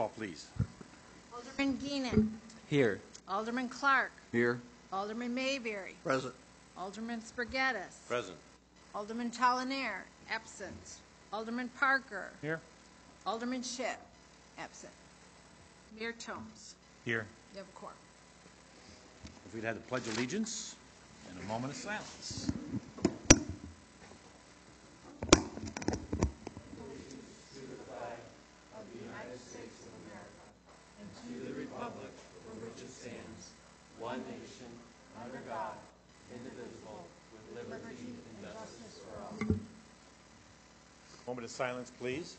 call, please. Alderman Geenan. Here. Alderman Clark. Here. Alderman Mayberry. Present. Alderman Spargettis. Present. Alderman Talanair, absent. Alderman Parker. Here. Alderman Shipp, absent. Mayor Tomes. Here. You have a quorum. If we'd had the Pledge of Allegiance and a moment of silence. Moment of silence, please.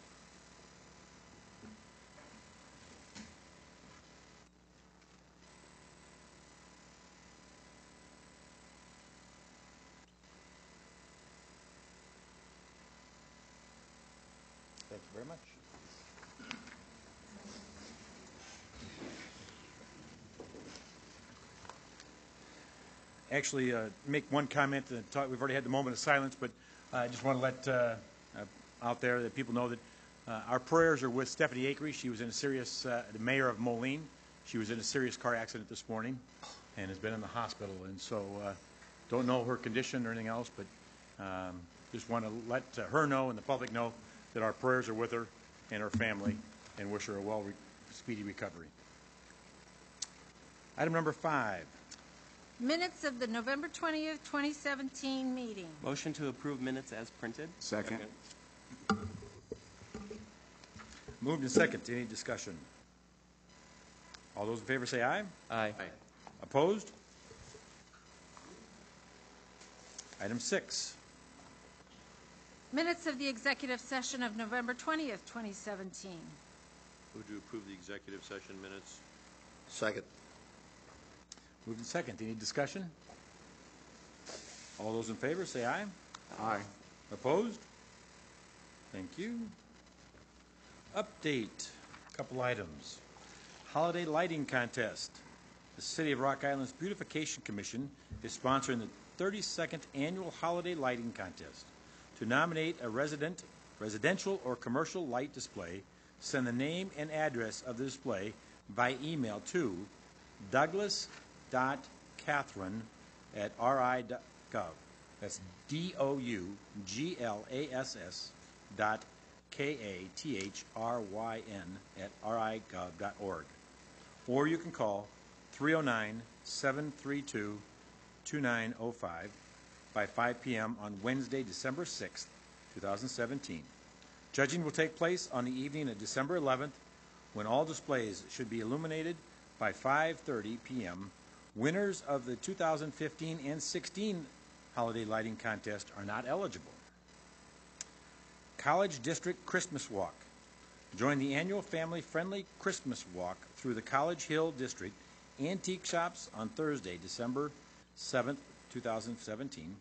Thank you very much. Actually, make one comment. We've already had the moment of silence, but I just want to let out there that people know that our prayers are with Stephanie Akery. She was in a serious, the mayor of Moline. She was in a serious car accident this morning and has been in the hospital. And so don't know her condition or anything else, but just want to let her know and the public know that our prayers are with her and her family and wish her a speedy recovery. Item number 5. Minutes of the November 20th, 2017 meeting. Motion to approve minutes as printed. Second. Moved and second. Any discussion? All those in favor say aye. Aye. Opposed? Item 6. Minutes of the executive session of November 20th, 2017. Move to approve the executive session minutes. Second. Moved and second. Any discussion? All those in favor say aye. Aye. Opposed? Thank you. Update. A couple items. Holiday lighting contest. The City of Rock Island's Beautification Commission is sponsoring the 32nd annual holiday lighting contest. To nominate a residential or commercial light display, send the name and address of the display by email to douglas.catherine@ri.gov. That's DOUGLAS.KATHRYN@RIGov.org. Or you can call 309-732-2905 by 5 p.m. on Wednesday, December 6th, 2017. Judging will take place on the evening of December 11th, when all displays should be illuminated by 5:30 p.m. Winners of the 2015 and 16 holiday lighting contest are not eligible. College District Christmas Walk. Join the annual family-friendly Christmas Walk through the College Hill District Antique Shops on Thursday, December 7th, 2017,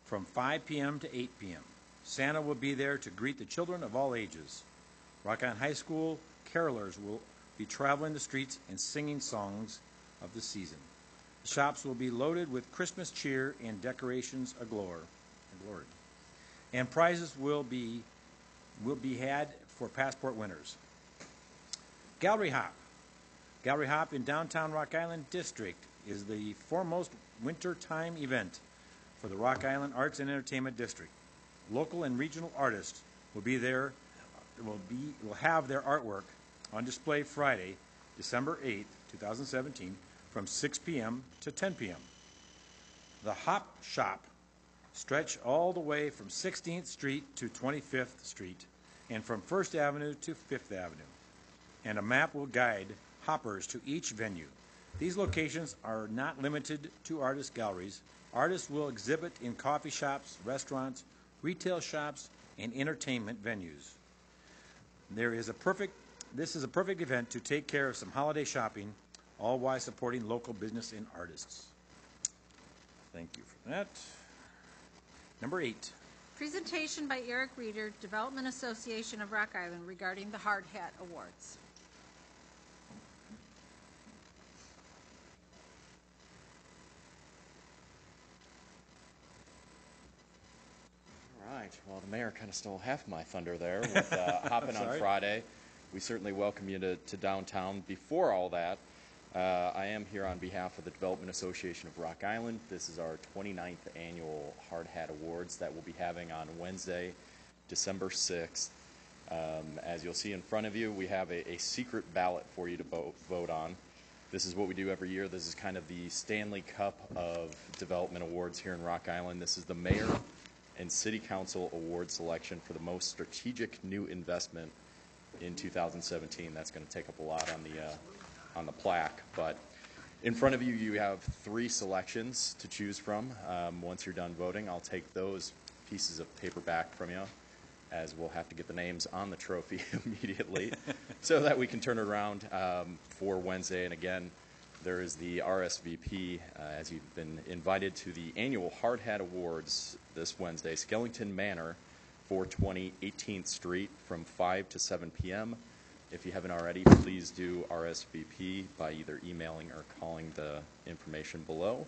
from 5 p.m. to 8 p.m. Santa will be there to greet the children of all ages. Rock Island High School carolers will be traveling the streets and singing songs of the season. The shops will be loaded with Christmas cheer and decorations galore. And prizes will be had for passport winners. Gallery Hop. Gallery Hop in downtown Rock Island District is the foremost wintertime event for the Rock Island Arts and Entertainment District. Local and regional artists will be there, will have their artwork on display Friday, December 8th, 2017, from 6 p.m. to 10 p.m. The Hop Shop stretch all the way from 16th Street to 25th Street and from 1st Avenue to 5th Avenue. And a map will guide hoppers to each venue. These locations are not limited to artist galleries. Artists will exhibit in coffee shops, restaurants, retail shops, and entertainment venues. This is a perfect event to take care of some holiday shopping, all while supporting local business and artists. Thank you for that. Number 8. Presentation by Eric Reeder, Development Association of Rock Island, regarding the Hard Hat Awards. All right. Well, the mayor kind of stole half my thunder there with hopping on Friday. we certainly welcome you to downtown. Before all that, I am here on behalf of the Development Association of Rock Island. This is our 29th annual Hard Hat Awards that we'll be having on Wednesday, December 6th. As you'll see in front of you, we have a secret ballot for you to vote on. This is what we do every year. This is kind of the Stanley Cup of Development Awards here in Rock Island. This is the Mayor and City Council Award selection for the most strategic new investment in 2017. That's going to take up a lot on the plaque. But in front of you, you have 3 selections to choose from. Once you're done voting, I'll take those pieces of paper back from you, as we'll have to get the names on the trophy immediately so that we can turn it around for Wednesday. And again, there is the RSVP as you've been invited to the annual Hard Hat Awards this Wednesday, Skellington Manor, 420 18th Street from 5 to 7 p.m. If you haven't already, please do RSVP by either emailing or calling the information below.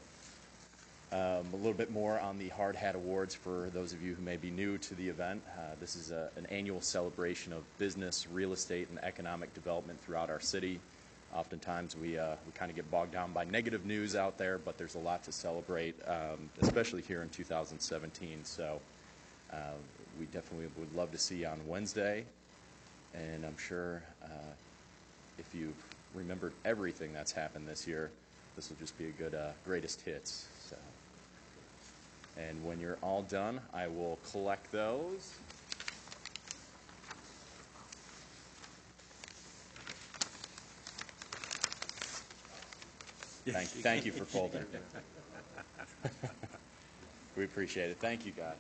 A little bit more on the Hard Hat Awards for those of you who may be new to the event. This is an annual celebration of business, real estate, and economic development throughout our city. Oftentimes we kind of get bogged down by negative news out there, but there's a lot to celebrate, especially here in 2017. So we definitely would love to see you on Wednesday. And I'm sure if you've remembered everything that's happened this year, this will just be a good greatest hits. So. And when you're all done, I will collect those. Thank you for folding. We appreciate it. Thank you, guys.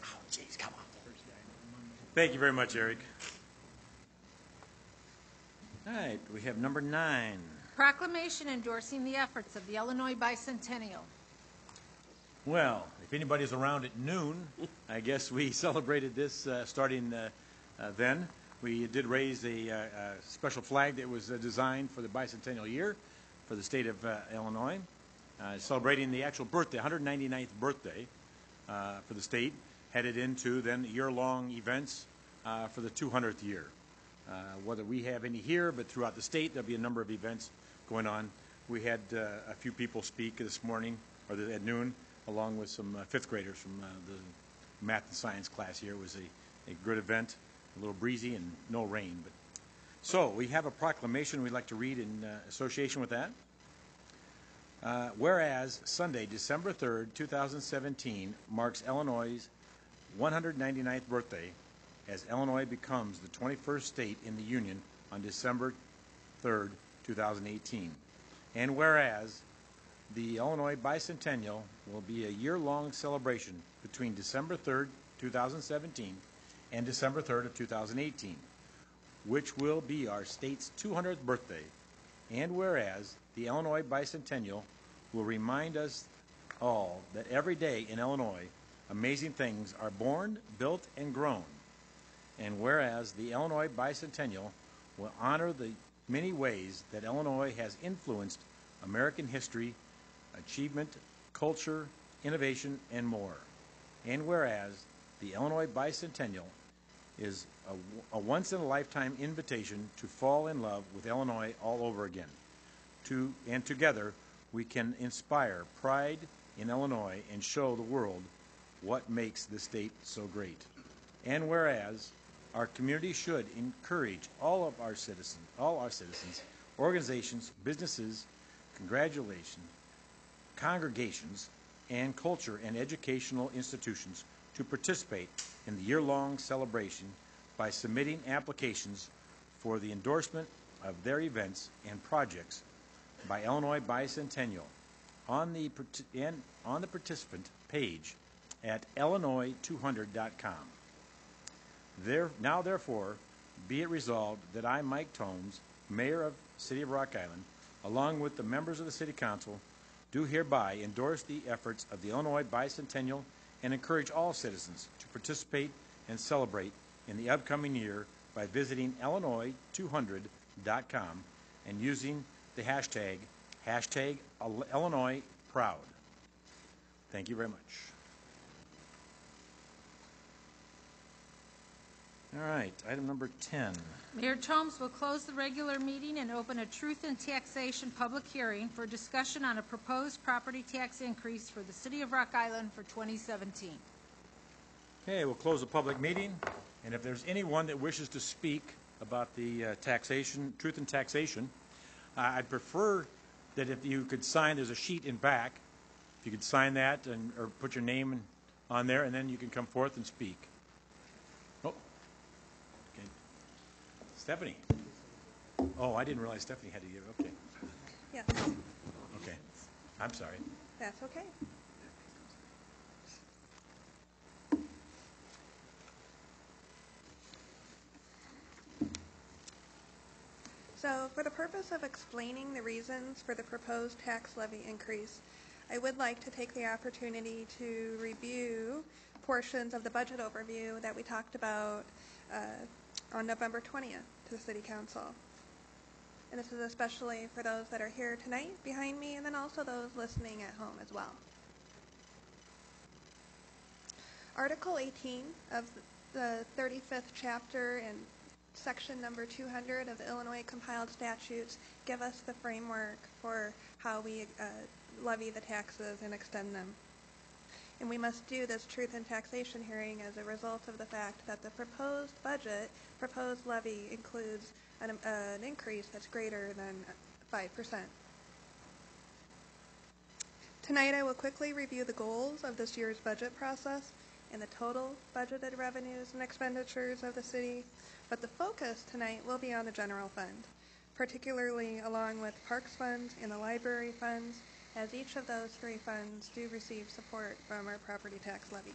Oh, geez, come on. Thank you very much, Eric. All right, we have number 9. Proclamation endorsing the efforts of the Illinois Bicentennial. Well, if anybody's around at noon, I guess we celebrated this starting then. We did raise a special flag that was designed for the bicentennial year for the state of Illinois, celebrating the actual birthday, 199th birthday for the state, headed into then year-long events for the 200th year. Whether we have any here, but throughout the state, there'll be a number of events going on. We had a few people speak this morning, or at noon, along with some 5th graders from the math and science class here. It was a good event, a little breezy and no rain. But so we have a proclamation we'd like to read in association with that. Whereas Sunday, December 3rd, 2017, marks Illinois' 199th birthday, as Illinois becomes the 21st state in the Union on December 3rd, 2018. And whereas the Illinois Bicentennial will be a year-long celebration between December 3rd, 2017 and December 3rd of 2018, which will be our state's 200th birthday. And whereas the Illinois Bicentennial will remind us all that every day in Illinois, amazing things are born, built, and grown. And whereas the Illinois Bicentennial will honor the many ways that Illinois has influenced American history, achievement, culture, innovation, and more. And whereas the Illinois Bicentennial is a once-in-a-lifetime invitation to fall in love with Illinois all over again. And together we can inspire pride in Illinois and show the world what makes the state so great. And whereas our community should encourage all our citizens, organizations, businesses, congregations, and culture and educational institutions to participate in the year-long celebration by submitting applications for the endorsement of their events and projects by Illinois Bicentennial on the participant page at illinois200.com. Now, therefore, be it resolved that I, Mike Tomes, Mayor of the City of Rock Island, along with the members of the City Council, do hereby endorse the efforts of the Illinois Bicentennial and encourage all citizens to participate and celebrate in the upcoming year by visiting illinois200.com and using the hashtag #IllinoisProud. Thank you very much. All right, item number 10. Mayor Tomes will close the regular meeting and open a truth in taxation public hearing for discussion on a proposed property tax increase for the city of Rock Island for 2017. Okay, we'll close the public meeting, and if there's anyone that wishes to speak about the taxation, truth in taxation, I'd prefer that if you could sign, there's a sheet in back, if you could sign that and or put your name on there, and then you can come forth and speak. Oh, okay. Stephanie. Oh, I didn't realize Stephanie had to give, okay. Yes, Okay, I'm sorry. that's okay. So, for the purpose of explaining the reasons for the proposed tax levy increase, I would like to take the opportunity to review portions of the budget overview that we talked about on November 20th to the City Council. And this is especially for those that are here tonight behind me, and then also those listening at home as well. Article 18 of the 35th chapter and section number 200 of the Illinois compiled statutes give us the framework for how we levy the taxes and extend them. And we must do this truth in taxation hearing as a result of the fact that the proposed budget, proposed levy, includes an increase that's greater than 5%. Tonight I will quickly review the goals of this year's budget process and the total budgeted revenues and expenditures of the city, but the focus tonight will be on the general fund, particularly along with parks funds and the library funds, as each of those three funds do receive support from our property tax levy.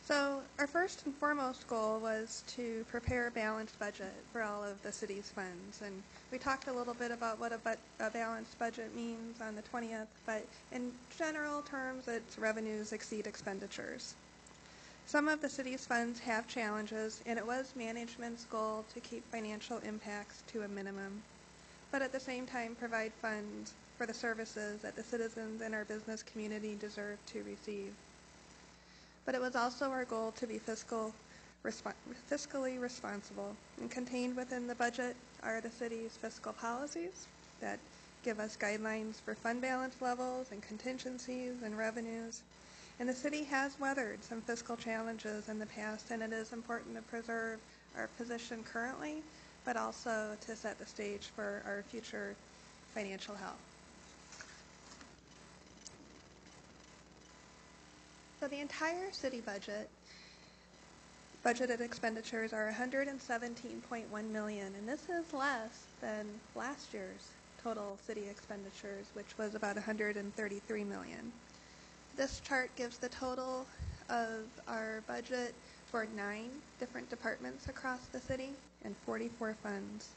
So our first and foremost goal was to prepare a balanced budget for all of the city's funds. And we talked a little bit about what a balanced budget means on the 20th, but in general terms, it's revenues exceed expenditures. Some of the city's funds have challenges, and it was management's goal to keep financial impacts to a minimum, but at the same time provide funds for the services that the citizens in our business community deserve to receive. But it was also our goal to be fiscally responsible, and contained within the budget are the city's fiscal policies that give us guidelines for fund balance levels and contingencies and revenues. And the city has weathered some fiscal challenges in the past, and it is important to preserve our position currently, but also to set the stage for our future financial health. So the entire city budgeted expenditures are $117.1 million, and this is less than last year's total city expenditures, which was about $133 million. This chart gives the total of our budget for 9 different departments across the city and 44 funds.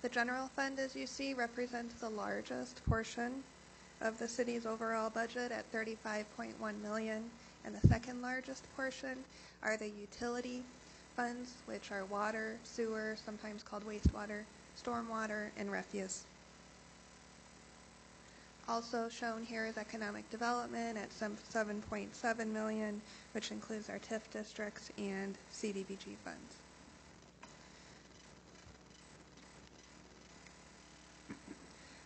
The general fund, as you see, represents the largest portion of the city's overall budget at $35.1 million, and the second largest portion are the utility funds, which are water, sewer, sometimes called wastewater, stormwater, and refuse. Also shown here is economic development at some $7.7 million, which includes our TIF districts and CDBG funds.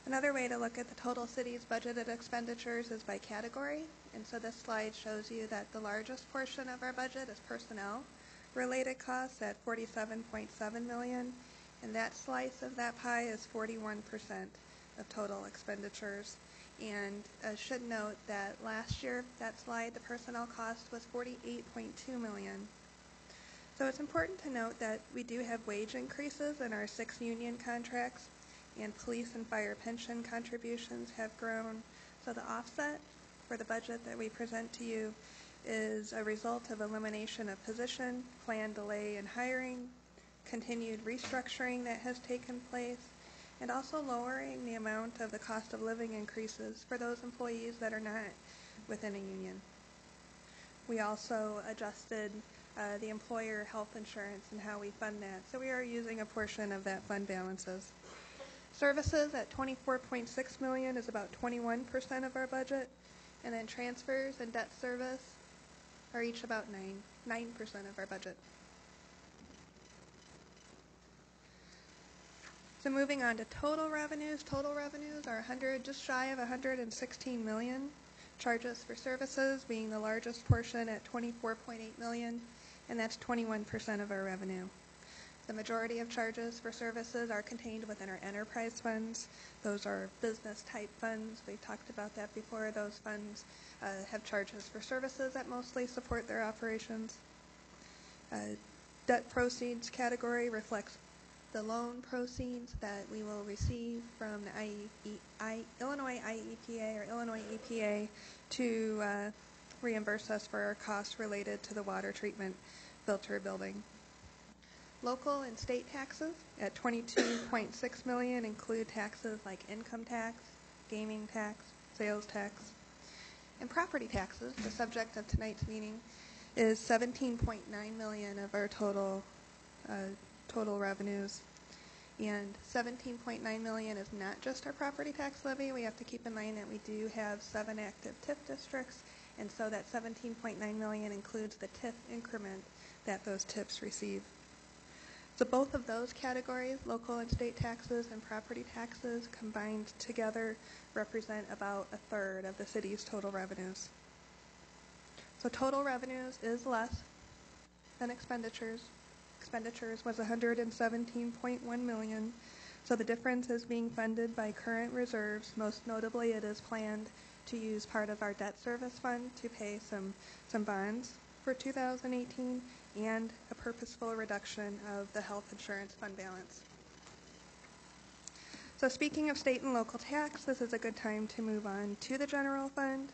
Another way to look at the total city's budgeted expenditures is by category, and so this slide shows you that the largest portion of our budget is personnel-related costs at $47.7 million, and that slice of that pie is 41% of total expenditures. And I should note that last year, that slide, the personnel cost was $48.2 million. So it's important to note that we do have wage increases in our 6 union contracts, and police and fire pension contributions have grown. So the offset for the budget that we present to you is a result of elimination of position, planned delay in hiring, continued restructuring that has taken place, and also lowering the amount of the cost of living increases for those employees that are not within a union. We also adjusted the employer health insurance and how we fund that, so we are using a portion of that fund balances. Services at $24.6 million is about 21% of our budget, and then transfers and debt service are each about 9% of our budget. So moving on to total revenues are just shy of 116 million. Charges for services being the largest portion at 24.8 million, and that's 21% of our revenue. The majority of charges for services are contained within our enterprise funds. Those are business type funds. We've talked about that before. Those funds have charges for services that mostly support their operations. Debt proceeds category reflects the loan proceeds that we will receive from the Illinois IEPA or Illinois EPA to reimburse us for our costs related to the water treatment filter building. Local and state taxes at 22.6 million include taxes like income tax, gaming tax, sales tax, and property taxes. The subject of tonight's meeting is 17.9 million of our total revenues. And 17.9 million is not just our property tax levy. We have to keep in mind that we do have 7 active TIF districts, and so that 17.9 million includes the TIF increment that those TIFs receive. So both of those categories, local and state taxes and property taxes, combined together represent about a third of the city's total revenues. So total revenues is less than expenditures. Expenditures was 117.1 million. So the difference is being funded by current reserves. Most notably, it is planned to use part of our debt service fund to pay some bonds for 2018 and a purposeful reduction of the health insurance fund balance. So speaking of state and local tax, this is a good time to move on to the general fund.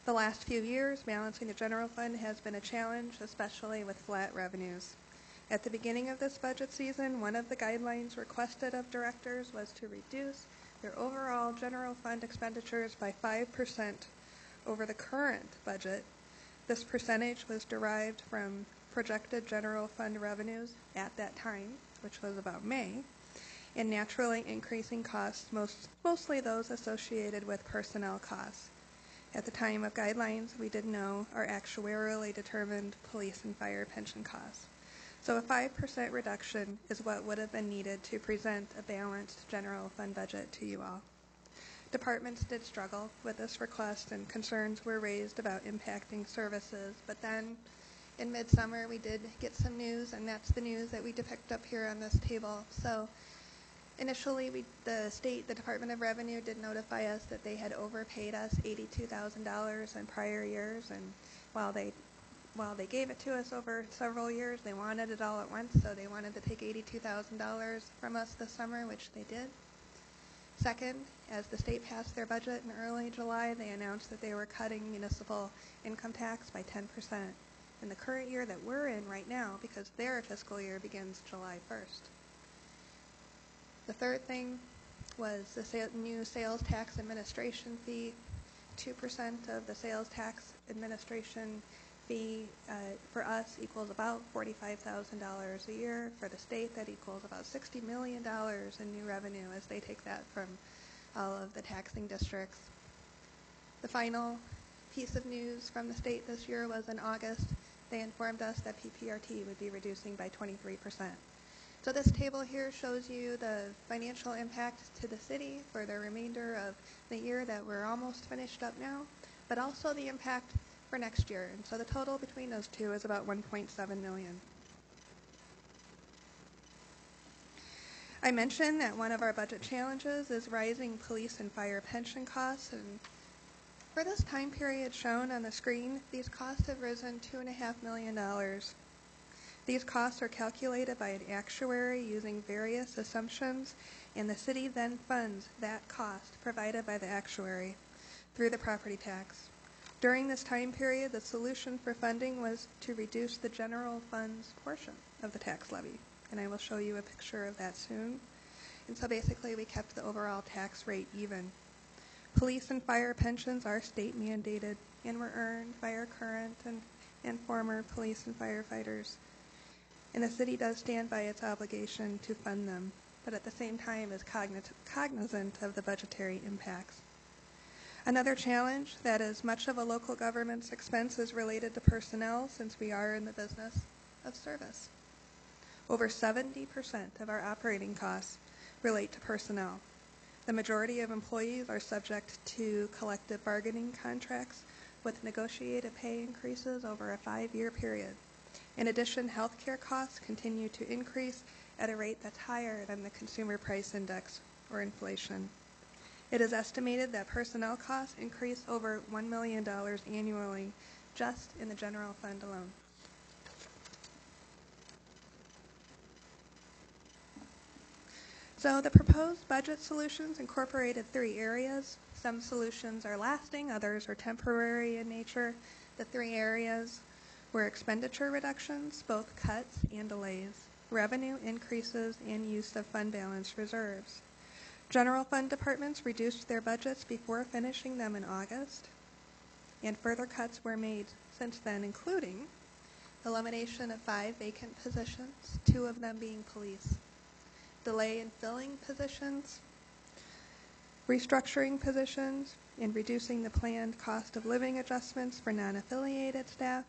The last few years, balancing the general fund has been a challenge, especially with flat revenues. At the beginning of this budget season, one of the guidelines requested of directors was to reduce their overall general fund expenditures by 5% over the current budget. This percentage was derived from projected general fund revenues at that time, which was about May, and naturally increasing costs, mostly those associated with personnel costs. At the time of guidelines, we did know our actuarially determined police and fire pension costs. So a 5% reduction is what would have been needed to present a balanced general fund budget to you all. Departments did struggle with this request, and concerns were raised about impacting services, but then in midsummer we did get some news, and that's the news that we depict up here on this table. So initially the Department of Revenue did notify us that they had overpaid us $82,000 in prior years, and while they gave it to us over several years, they wanted it all at once, so they wanted to take $82,000 from us this summer, which they did. Second, as the state passed their budget in early July, they announced that they were cutting municipal income tax by 10% in the current year that we're in right now, because their fiscal year begins July 1st. The third thing was the new sales tax administration fee. 2% of the sales tax administration fee for us equals about $45,000 a year. For the state, that equals about $60 million in new revenue as they take that from all of the taxing districts. The final piece of news from the state this year was in August. They informed us that PPRT would be reducing by 23%. So this table here shows you the financial impact to the city for the remainder of the year that we're almost finished up now, but also the impact for next year. And so the total between those two is about $1.7 million. I mentioned that one of our budget challenges is rising police and fire pension costs, and for this time period shown on the screen, these costs have risen $2.5 million. These costs are calculated by an actuary using various assumptions, and the city then funds that cost provided by the actuary through the property tax. During this time period, the solution for funding was to reduce the general fund's portion of the tax levy, and I will show you a picture of that soon. And so basically we kept the overall tax rate even. Police and fire pensions are state mandated and were earned by our current and former police and firefighters. And the city does stand by its obligation to fund them, but at the same time is cognizant of the budgetary impacts. Another challenge that is much of a local government's expense is related to personnel, since we are in the business of service. Over 70% of our operating costs relate to personnel. The majority of employees are subject to collective bargaining contracts with negotiated pay increases over a 5-year period. In addition, healthcare costs continue to increase at a rate that's higher than the Consumer Price Index or inflation. It is estimated that personnel costs increase over $1 million annually just in the general fund alone. So the proposed budget solutions incorporated 3 areas. Some solutions are lasting, others are temporary in nature. The 3 areas were expenditure reductions, both cuts and delays, revenue increases, and use of fund balance reserves. General fund departments reduced their budgets before finishing them in August, and further cuts were made since then, including elimination of 5 vacant positions, 2 of them being police, delay in filling positions, restructuring positions, and reducing the planned cost of living adjustments for non-affiliated staff,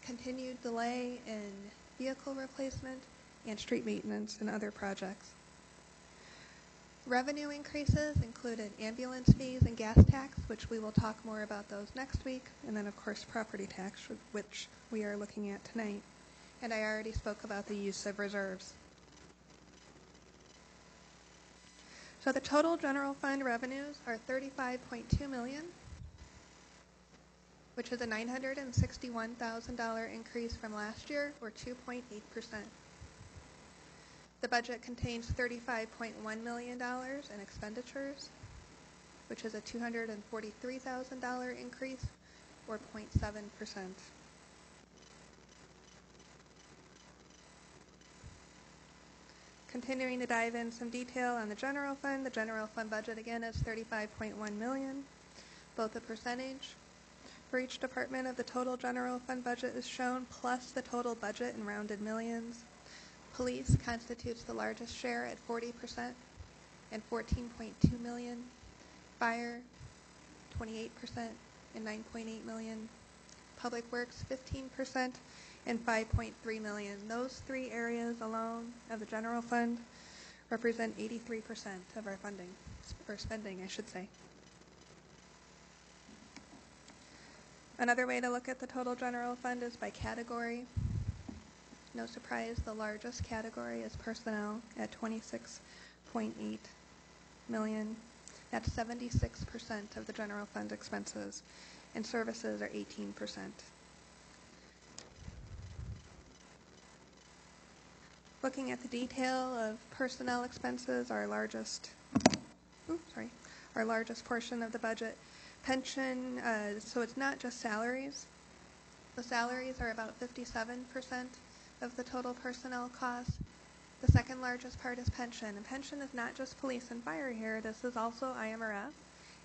continued delay in vehicle replacement, and street maintenance and other projects. Revenue increases included ambulance fees and gas tax, which we will talk more about those next week, and then of course property tax, which we are looking at tonight. And I already spoke about the use of reserves. So the total general fund revenues are $35.2 million, which is a $961,000 increase from last year, or 2.8%. The budget contains $35.1 million in expenditures, which is a $243,000 increase, or 0.7%. Continuing to dive in some detail on the general fund budget again is $35.1 million. Both the percentage for each department of the total general fund budget is shown, plus the total budget in rounded millions. Police constitutes the largest share at 40% and $14.2 million. Fire, 28% and $9.8 million. Public Works, 15% and $5.3 million. Those 3 areas alone of the general fund represent 83% of our funding, or spending, I should say. Another way to look at the total general fund is by category. No surprise, the largest category is personnel at $26.8 million. That's 76% of the general fund expenses, and services are 18%. Looking at the detail of personnel expenses, our largest portion of the budget, pension, so it's not just salaries. The salaries are about 57% of the total personnel costs. The second largest part is pension, and pension is not just police and fire here. This is also IMRF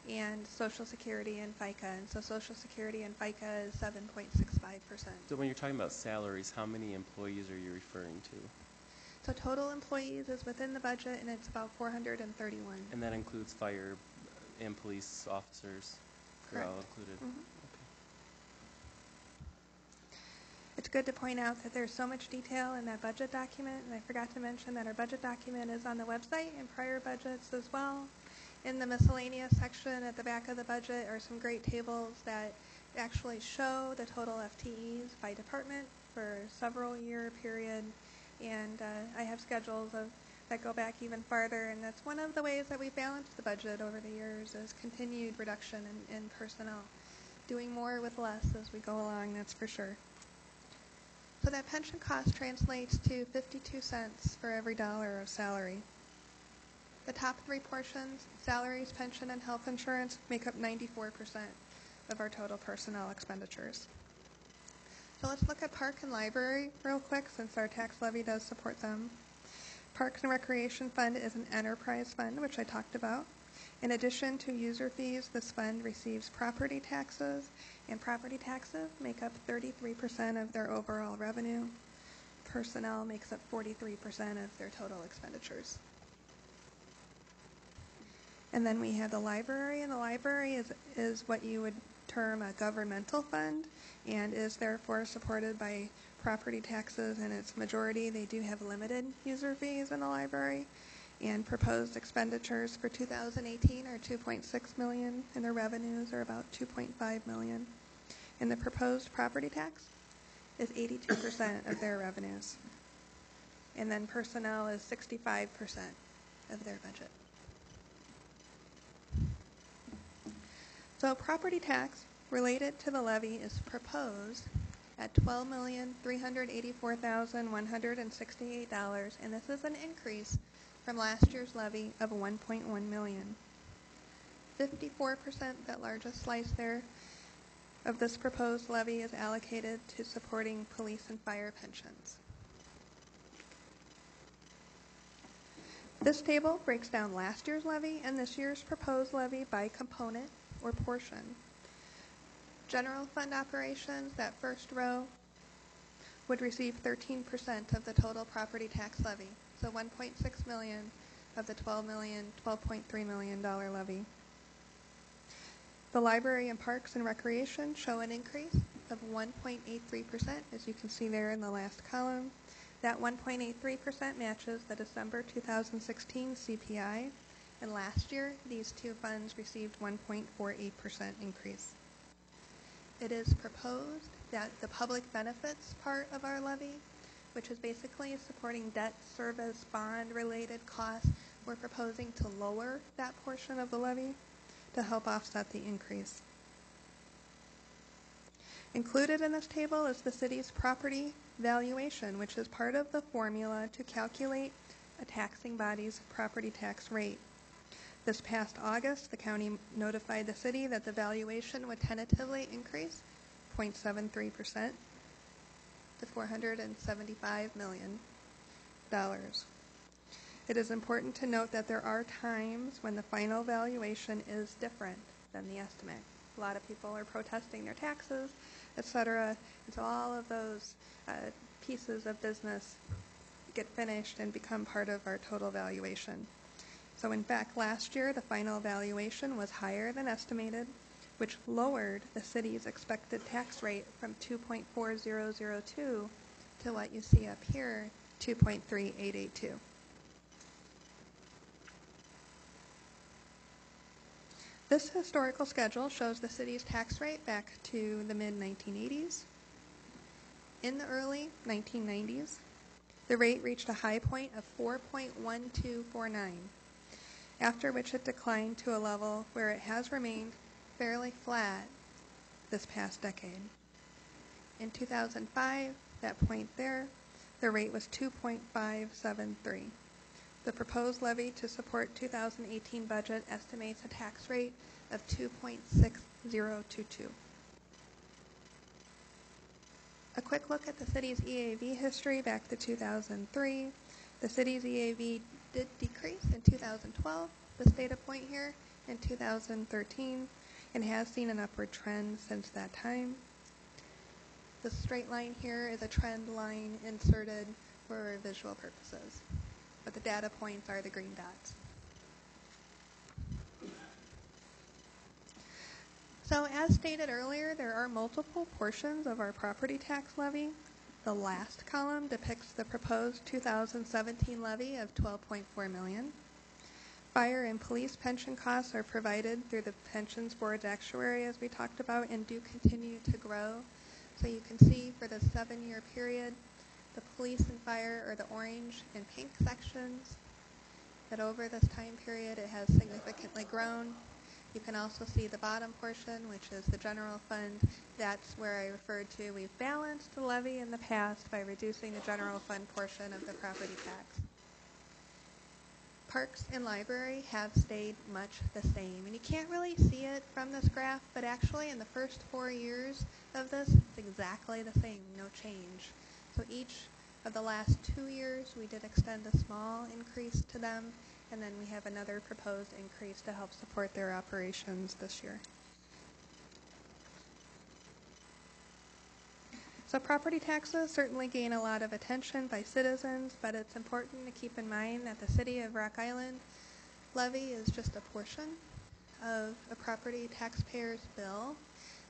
and Social Security and FICA, and so Social Security and FICA is 7.65%. So when you're talking about salaries, how many employees are you referring to? So total employees is within the budget, and it's about 431. And that includes fire and police officers? They're all included? Mm-hmm. It's good to point out that there's so much detail in that budget document, and I forgot to mention that our budget document is on the website and prior budgets as well. In the miscellaneous section at the back of the budget are some great tables that actually show the total FTEs by department for several year period, and I have schedules that go back even farther, and that's one of the ways that we've balanced the budget over the years is continued reduction in personnel. Doing more with less as we go along, that's for sure. So that pension cost translates to 52 cents for every dollar of salary. The top 3 portions, salaries, pension, and health insurance, make up 94% of our total personnel expenditures. So let's look at Park and Library real quick, since our tax levy does support them. Parks and Recreation Fund is an enterprise fund, which I talked about. In addition to user fees, this fund receives property taxes, and property taxes make up 33% of their overall revenue. Personnel makes up 43% of their total expenditures. And then we have the library, and the library is what you would term a governmental fund and is therefore supported by property taxes in its majority. They do have limited user fees in the library, and proposed expenditures for 2018 are $2.6 million, and their revenues are about $2.5 million. And the proposed property tax is 82% of their revenues. And then personnel is 65% of their budget. So property tax related to the levy is proposed at $12,384,168, and this is an increase from last year's levy of $1.1 million. 54%, that largest slice there, of this proposed levy is allocated to supporting police and fire pensions. This table breaks down last year's levy and this year's proposed levy by component or portion. General fund operations, that first row, would receive 13% of the total property tax levy, so $1.6 million of the $12.3 million levy. The library and parks and recreation show an increase of 1.83%, as you can see there in the last column. That 1.83% matches the December 2016 CPI, and last year these two funds received 1.48% increase. It is proposed that the public benefits part of our levy, which is basically supporting debt service bond related costs, we're proposing to lower that portion of the levy to help offset the increase. Included in this table is the city's property valuation, which is part of the formula to calculate a taxing body's property tax rate. This past August, the county notified the city that the valuation would tentatively increase 0.73% to $475 million. It is important to note that there are times when the final valuation is different than the estimate. A lot of people are protesting their taxes, etc. And so all of those pieces of business get finished and become part of our total valuation. So in fact, last year the final valuation was higher than estimated, which lowered the city's expected tax rate from 2.4002 to what you see up here, 2.3882. This historical schedule shows the city's tax rate back to the mid-1980s. In the early 1990s, the rate reached a high point of 4.1249, after which it declined to a level where it has remained fairly flat this past decade. In 2005, that point there, the rate was 2.573. The proposed levy to support 2018 budget estimates a tax rate of 2.6022. A quick look at the city's EAV history back to 2003. The city's EAV did decrease in 2012, this data point here, in 2013, and has seen an upward trend since that time. The straight line here is a trend line inserted for visual purposes, but the data points are the green dots. So as stated earlier, there are multiple portions of our property tax levy. The last column depicts the proposed 2017 levy of $12.4 million. Fire and police pension costs are provided through the Pensions Board's actuary, as we talked about, and do continue to grow. So you can see for the 7-year period, the police and fire are the orange and pink sections, that over this time period it has significantly grown. You can also see the bottom portion, which is the general fund. That's where I referred to. We've balanced the levy in the past by reducing the general fund portion of the property tax. Parks and library have stayed much the same. And you can't really see it from this graph, but actually in the first 4 years of this, it's exactly the same, no change. So each of the last 2 years, we did extend a small increase to them, and then we have another proposed increase to help support their operations this year. So property taxes certainly gain a lot of attention by citizens, but it's important to keep in mind that the city of Rock Island levy is just a portion of a property taxpayer's bill.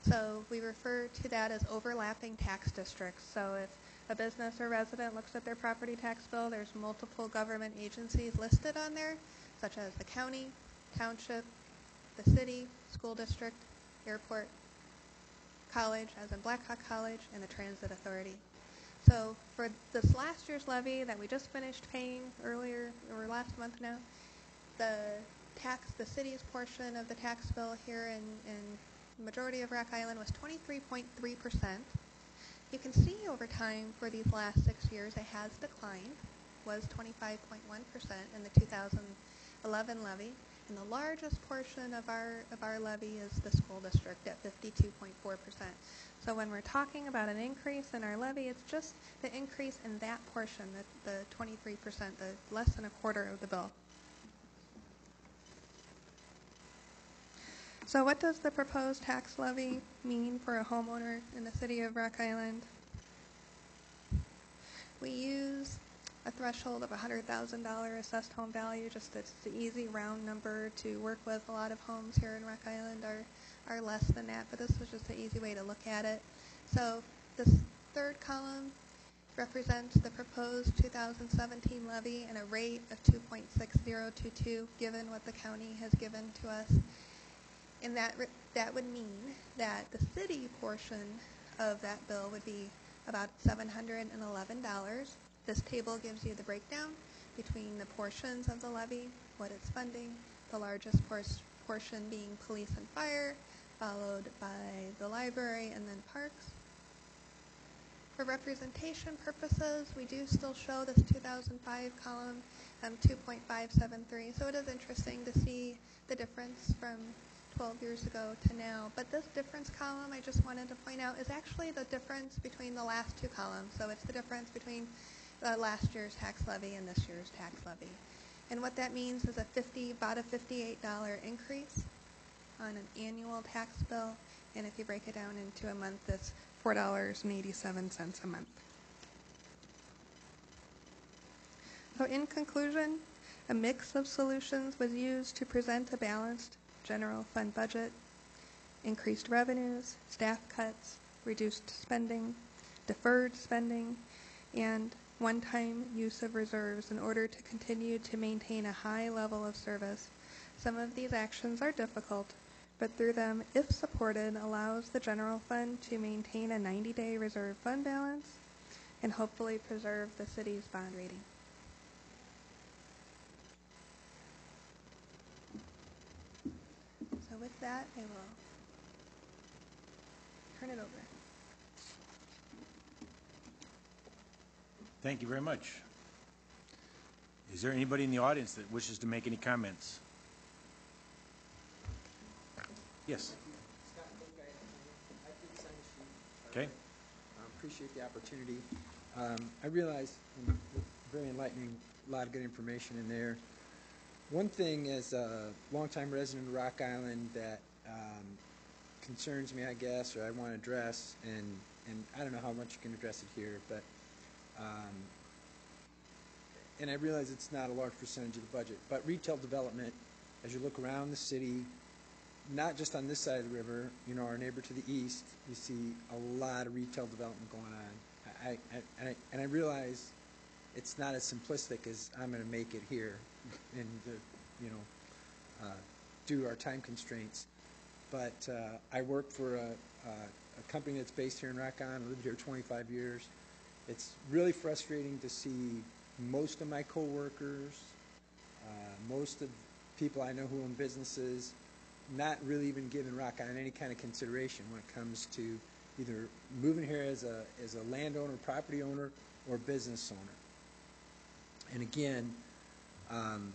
So we refer to that as overlapping tax districts. So if a business or resident looks at their property tax bill, there's multiple government agencies listed on there, such as the county, township, the city, school district, airport, college, as in Blackhawk College, and the Transit Authority. So for this last year's levy that we just finished paying earlier, or last month now, the city's portion of the tax bill here in the majority of Rock Island was 23.3%. You can see over time for these last 6 years it has declined, was 25.1% in the 2011 levy, and the largest portion of our levy is the school district at 52.4%. So when we're talking about an increase in our levy, it's just the increase in that portion, the 23%, the less than a quarter of the bill. So what does the proposed tax levy mean for a homeowner in the city of Rock Island? We use a threshold of $100,000 assessed home value, just it's the easy round number to work with. A lot of homes here in Rock Island are less than that, but this is just an easy way to look at it. So this third column represents the proposed 2017 levy and a rate of 2.6022 given what the county has given to us. And that would mean that the city portion of that bill would be about $711. This table gives you the breakdown between the portions of the levy, what it's funding, the largest portion being police and fire, followed by the library and then parks. For representation purposes, we do still show this 2005 column, 2.573. So it is interesting to see the difference from 12 years ago to now. But this difference column, I just wanted to point out, is actually the difference between the last two columns. So it's the difference between last year's tax levy and this year's tax levy. And what that means is about a $58 increase on an annual tax bill. And if you break it down into a month, it's $4.87 a month. So in conclusion, a mix of solutions was used to present a balanced general fund budget: increased revenues, staff cuts, reduced spending, deferred spending, and one-time use of reserves in order to continue to maintain a high level of service. Some of these actions are difficult, but through them, if supported, allows the general fund to maintain a 90-day reserve fund balance and hopefully preserve the city's bond rating. So with that, I will turn it over. Thank you very much. Is there anybody in the audience that wishes to make any comments? Yes. Scott Cook, I did sign a sheet. Okay. Appreciate the opportunity. I realize, very enlightening, a lot of good information in there. One thing as a longtime resident of Rock Island that concerns me, I guess, or I want to address, and I don't know how much you can address it here, but and I realize it's not a large percentage of the budget, but retail development, as you look around the city, not just on this side of the river, you know, our neighbor to the east, you see a lot of retail development going on. And I realize it's not as simplistic as I'm going to make it here and, you know, due to our time constraints. But I work for a company that's based here in Rock Island. I lived here 25 years. It's really frustrating to see most of my coworkers, most of people I know who own businesses, not really even giving Rock Island any kind of consideration when it comes to either moving here as a landowner, property owner, or business owner. And again, I'm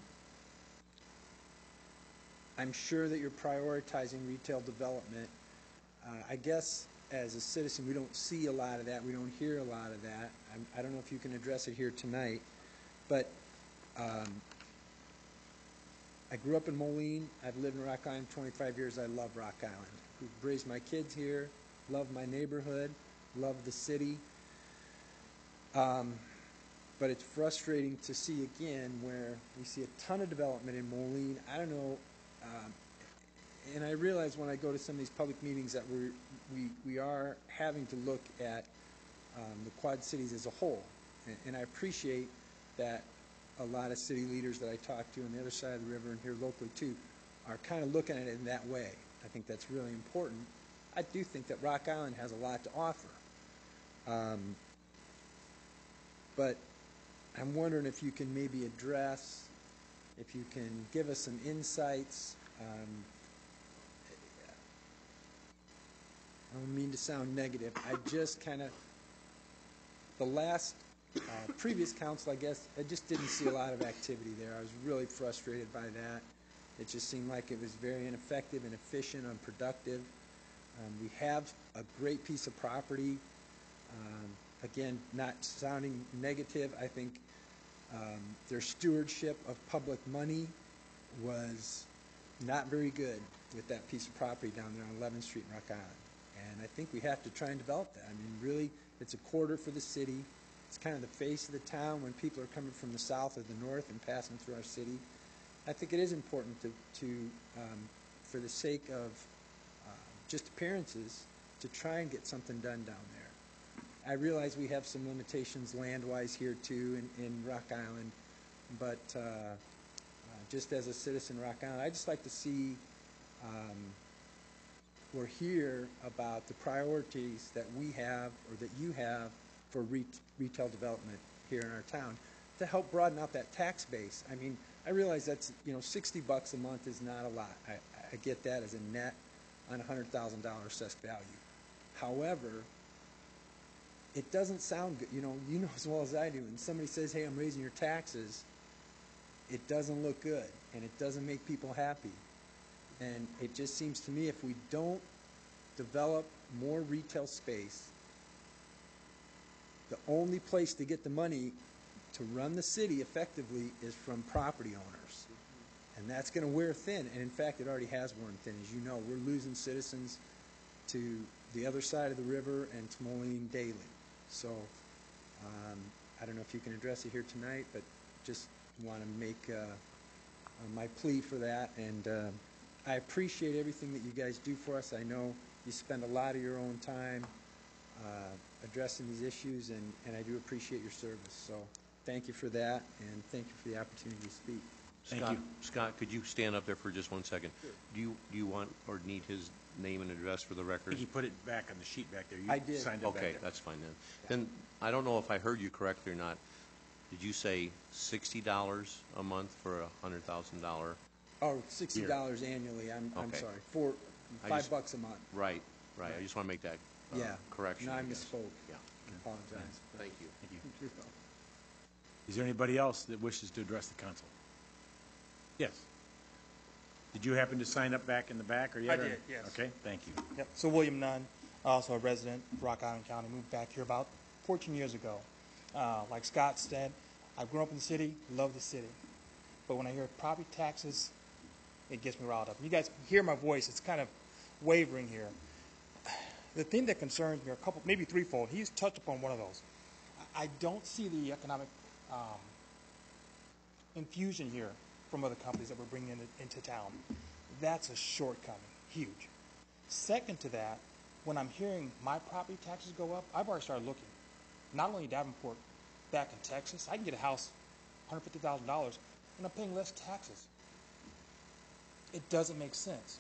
sure that you're prioritizing retail development. I guess as a citizen, we don't see a lot of that. We don't hear a lot of that. I don't know if you can address it here tonight, but I grew up in Moline. I've lived in Rock Island 25 years. I love Rock Island. We've raised my kids here, love my neighborhood, love the city. but it's frustrating to see again where we see a ton of development in Moline. I don't know, and I realize when I go to some of these public meetings that we are having to look at the Quad Cities as a whole, and I appreciate that a lot of city leaders that I talk to on the other side of the river and here locally too are kind of looking at it in that way. I think that's really important. I do think that Rock Island has a lot to offer. But I'm wondering if you can maybe address, if you can give us some insights. I don't mean to sound negative. I just kind of, the last previous council, I guess, I just didn't see a lot of activity there. I was really frustrated by that. It just seemed like it was very ineffective, inefficient, unproductive. We have a great piece of property. Again, not sounding negative, I think their stewardship of public money was not very good with that piece of property down there on 11th Street in Rock Island. And I think we have to try and develop that. I mean, really, it's a quarter for the city. It's kind of the face of the town when people are coming from the south or the north and passing through our city. I think it is important to for the sake of just appearances, to try and get something done down there. I realize we have some limitations land-wise here too in Rock Island, but just as a citizen of Rock Island, I just like to see or hear about the priorities that we have or that you have for retail development here in our town to help broaden out that tax base. I mean, I realize that's, $60 a month is not a lot. I get that as a net on $100,000 assessed value. However, it doesn't sound good. You know as well as I do. When somebody says, hey, I'm raising your taxes, it doesn't look good, and it doesn't make people happy. And it just seems to me if we don't develop more retail space, the only place to get the money to run the city effectively is from property owners. And that's going to wear thin. And in fact, it already has worn thin. As you know, we're losing citizens to the other side of the river and to Moline daily. So I don't know if you can address it here tonight, but just want to make my plea for that. And I appreciate everything that you guys do for us. I know you spend a lot of your own time addressing these issues, and I do appreciate your service. So thank you for that, and thank you for the opportunity to speak. Thank Scott, you. Scott, could you stand up there for just 1 second? Sure. Do you want or need his name and address for the I record? think you put it back on the sheet back there. You I did. signed up back Okay, there. that's fine then. Then, I don't know if I heard you correctly or not. Did you say $60 a month for a $100,000? Oh, $60 annually. I'm Okay. sorry. For I $5 just- a month. Right. I just want to make that Yeah. correction. No, I guess. misspoke. Yeah. I apologize. Thank you. Thank you. Is there anybody else that wishes to address the council? Yes. Did you happen to sign up back in the back, or you I had a- did, yes. Okay, thank you. Yep. So William Nunn, also a resident of Rock Island County, moved back here about 14 years ago. Like Scott said, I've grown up in the city, love the city. But when I hear property taxes, it gets me riled up. You guys hear my voice, it's kind of wavering here. The thing that concerns me are a couple, maybe threefold. He's touched upon one of those. I don't see the economic infusion here from other companies that we're bringing into town. That's a shortcoming, huge. Second to that, when I'm hearing my property taxes go up, I've already started looking. Not only Davenport, back in Texas, I can get a house, $150,000, and I'm paying less taxes. It doesn't make sense.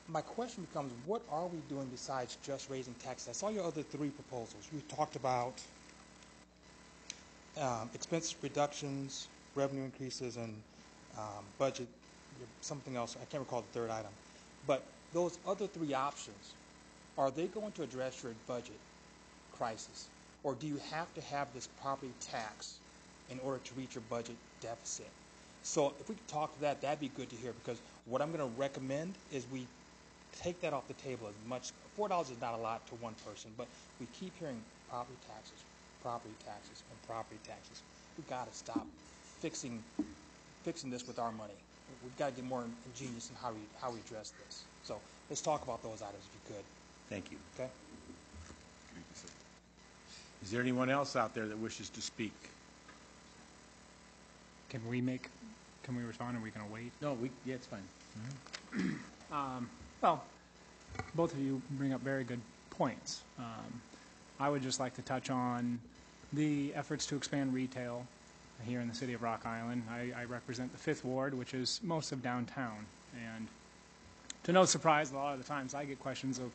My question becomes, what are we doing besides just raising taxes? I saw your other three proposals. You talked about expense reductions, revenue increases, and budget, something else. I can't recall the third item. But those other three options, are they going to address your budget crisis? Or do you have to have this property tax in order to reach your budget deficit? So if we could talk to that, that'd be good to hear, because what I'm going to recommend is we take that off the table as much. $4 is not a lot to one person, but we keep hearing property taxes, and property taxes. We've got to stop fixing this with our money. We've got to get more ingenious in how we address this. So let's talk about those items if you could. Thank you. Okay? Is there anyone else out there that wishes to speak? Can we respond, or are we going to wait? No, yeah, it's fine. Well, both of you bring up very good points. I would just like to touch on the efforts to expand retail here in the city of Rock Island. I represent the 5th Ward, which is most of downtown. And to no surprise, a lot of the times I get questions of,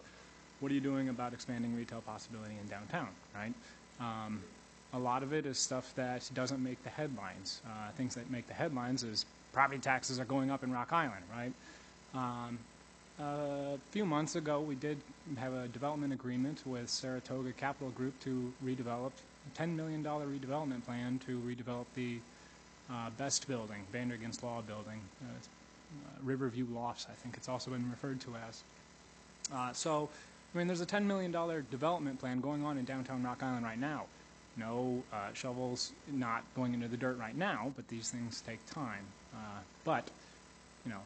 what are you doing about expanding retail possibility in downtown, right? A lot of it is stuff that doesn't make the headlines. Things that make the headlines is property taxes are going up in Rock Island, right? A few months ago, we did have a development agreement with Saratoga Capital Group to redevelop a $10 million redevelopment plan to redevelop the Best Building, Vandergenst Law Building, Riverview Lofts, I think it's also been referred to as. So, I mean, there's a $10 million development plan going on in downtown Rock Island right now. No shovels not going into the dirt right now, but these things take time. But you know,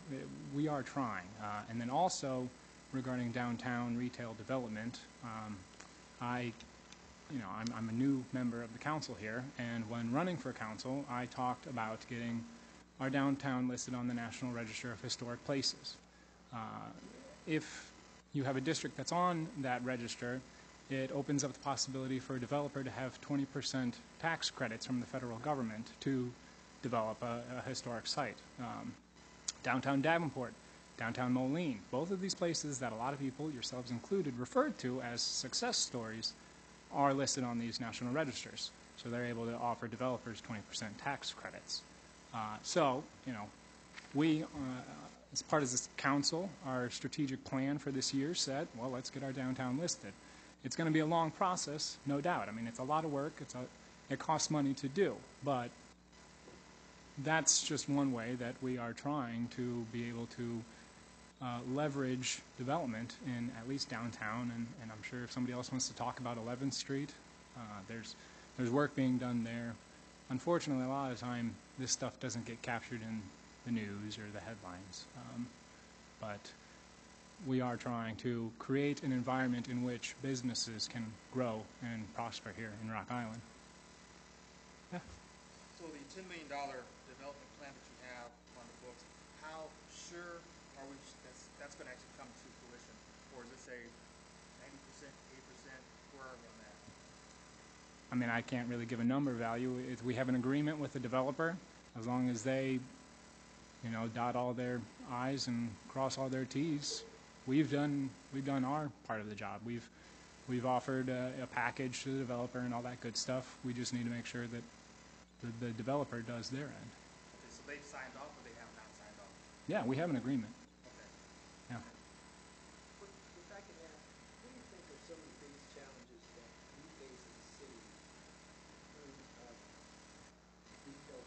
we are trying. And then also, regarding downtown retail development, I'm a new member of the council here, and when running for council, I talked about getting our downtown listed on the National Register of Historic Places. If you have a district that's on that register, it opens up the possibility for a developer to have 20% tax credits from the federal government to develop a historic site. Downtown Davenport, downtown Moline, both of these places that a lot of people, yourselves included, referred to as success stories are listed on these national registers. So they're able to offer developers 20% tax credits. So, you know, we, as part of this council, our strategic plan for this year said, well, let's get our downtown listed. It's going to be a long process, no doubt. I mean, it's a lot of work. It costs money to do, but that's just one way that we are trying to be able to leverage development in at least downtown, and I'm sure if somebody else wants to talk about 11th Street, there's work being done there. Unfortunately, a lot of the time, this stuff doesn't get captured in the news or the headlines, but we are trying to create an environment in which businesses can grow and prosper here in Rock Island. Yeah. So the $10 million development plan that you have on the books, how sure are we that's going to actually come to fruition? Or is it, say, 90%, 8%? Where are we on that? I mean, I can't really give a number value. If we have an agreement with the developer, as long as they, you know, dot all their I's and cross all their T's, we've done our part of the job. We've offered a package to the developer and all that good stuff. We just need to make sure that the developer does their end. Okay, so they've signed off, or they have not signed off? Yeah, we have an agreement. Okay. Yeah. If I can ask, what do you think are some of the biggest challenges that we face as a city in terms of retail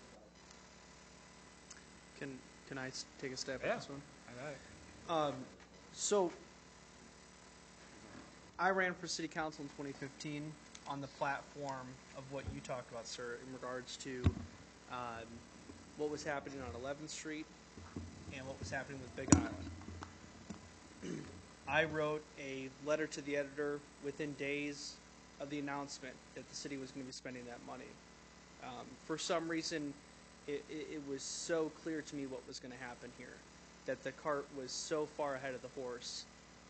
development? Can I take a stab at this one? I got it. So, I ran for city council in 2015 on the platform of what you talked about, sir, in regards to what was happening on 11th Street and what was happening with Big Island. I wrote a letter to the editor within days of the announcement that the city was going to be spending that money. For some reason, it was so clear to me what was going to happen here, that the cart was so far ahead of the horse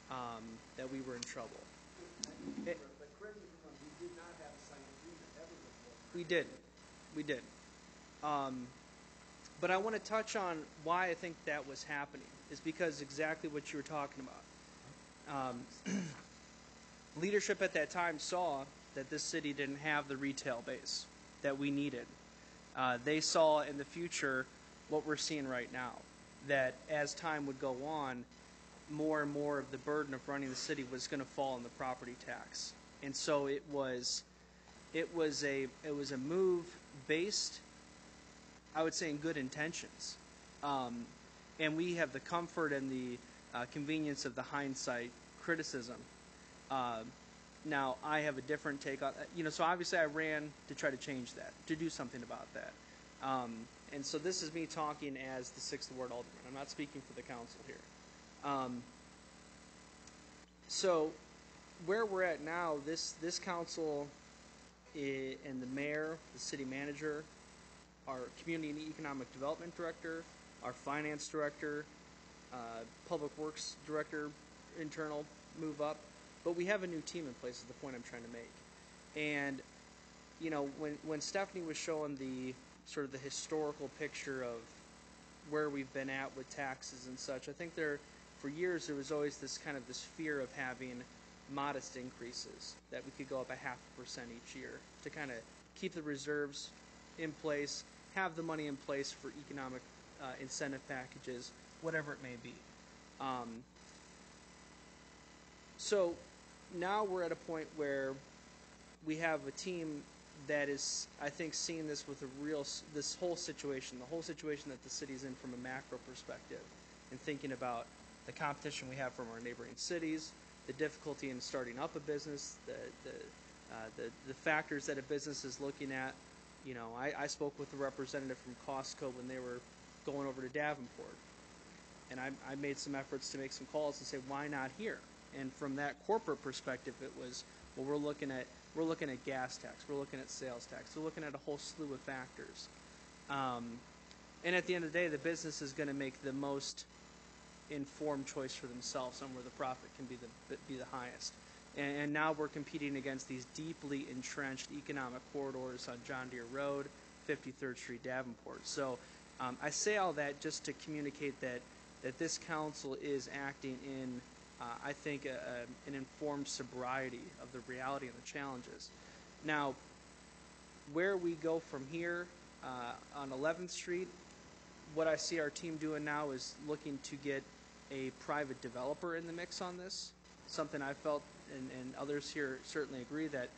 that we were in trouble. But correct me if I'm wrong, we did not have a signed agreement ever before. We did. But I want to touch on why I think that was happening, is because exactly what you were talking about. Leadership at that time saw that this city didn't have the retail base that we needed. They saw in the future what we're seeing right now, that as time would go on, more and more of the burden of running the city was going to fall on the property tax. And so it was a move based, I would say, in good intentions. And we have the comfort and the convenience of the hindsight criticism. Now, I have a different take on, so obviously I ran to try to change that, to do something about that. And so this is me talking as the 6th Ward Alderman. I'm not speaking for the council here. So where we're at now, this council and the mayor, the city manager, our community and economic development director, our finance director, public works director, internal move up. But we have a new team in place is the point I'm trying to make. And, you know, when Stephanie was showing the sort of the historical picture of where we've been at with taxes and such, I think for years there was always this kind of this fear of having modest increases, that we could go up 0.5% each year to kind of keep the reserves in place, have the money in place for economic incentive packages, whatever it may be. So now we're at a point where we have a team that is, I think, seeing this with this whole situation, the whole situation that the city's in from a macro perspective, and thinking about the competition we have from our neighboring cities, the difficulty in starting up a business, the factors that a business is looking at. You know, I spoke with a representative from Costco when they were going over to Davenport, and I made some efforts to make some calls and say, why not here? And from that corporate perspective, it was, well, we're looking at gas tax, we're looking at sales tax, we're looking at a whole slew of factors. And at the end of the day, the business is going to make the most informed choice for themselves on where the profit can be the highest. And now we're competing against these deeply entrenched economic corridors on John Deere Road, 53rd Street, Davenport. So I say all that just to communicate that this council is acting in, I think, an informed sobriety of the reality and the challenges. Now, where we go from here on 11th Street, what I see our team doing now is looking to get a private developer in the mix on this, something I felt, and others here certainly agree, that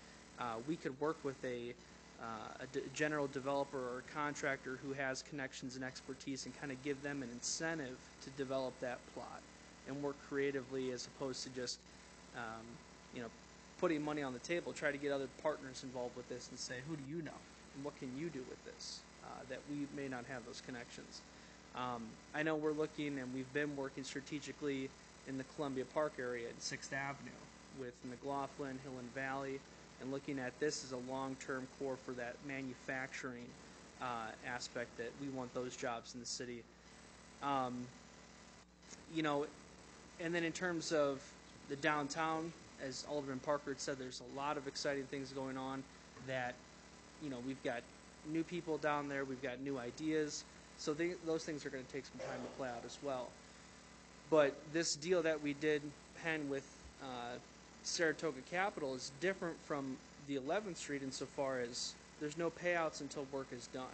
we could work with a general developer or contractor who has connections and expertise and kind of give them an incentive to develop that plot and work creatively, as opposed to just putting money on the table. Try to get other partners involved with this and say, who do you know and what can you do with this that we may not have those connections. I know we're looking, and we've been working strategically in the Columbia Park area at 6th Avenue with McLaughlin, Hill and Valley, and looking at this as a long-term core for that manufacturing aspect, that we want those jobs in the city. And then in terms of the downtown, as Alderman Parker had said, there's a lot of exciting things going on that, we've got new people down there, we've got new ideas, so those things are going to take some time to play out as well. But this deal that we did pen with Saratoga Capital is different from the 11th Street insofar as there's no payouts until work is done.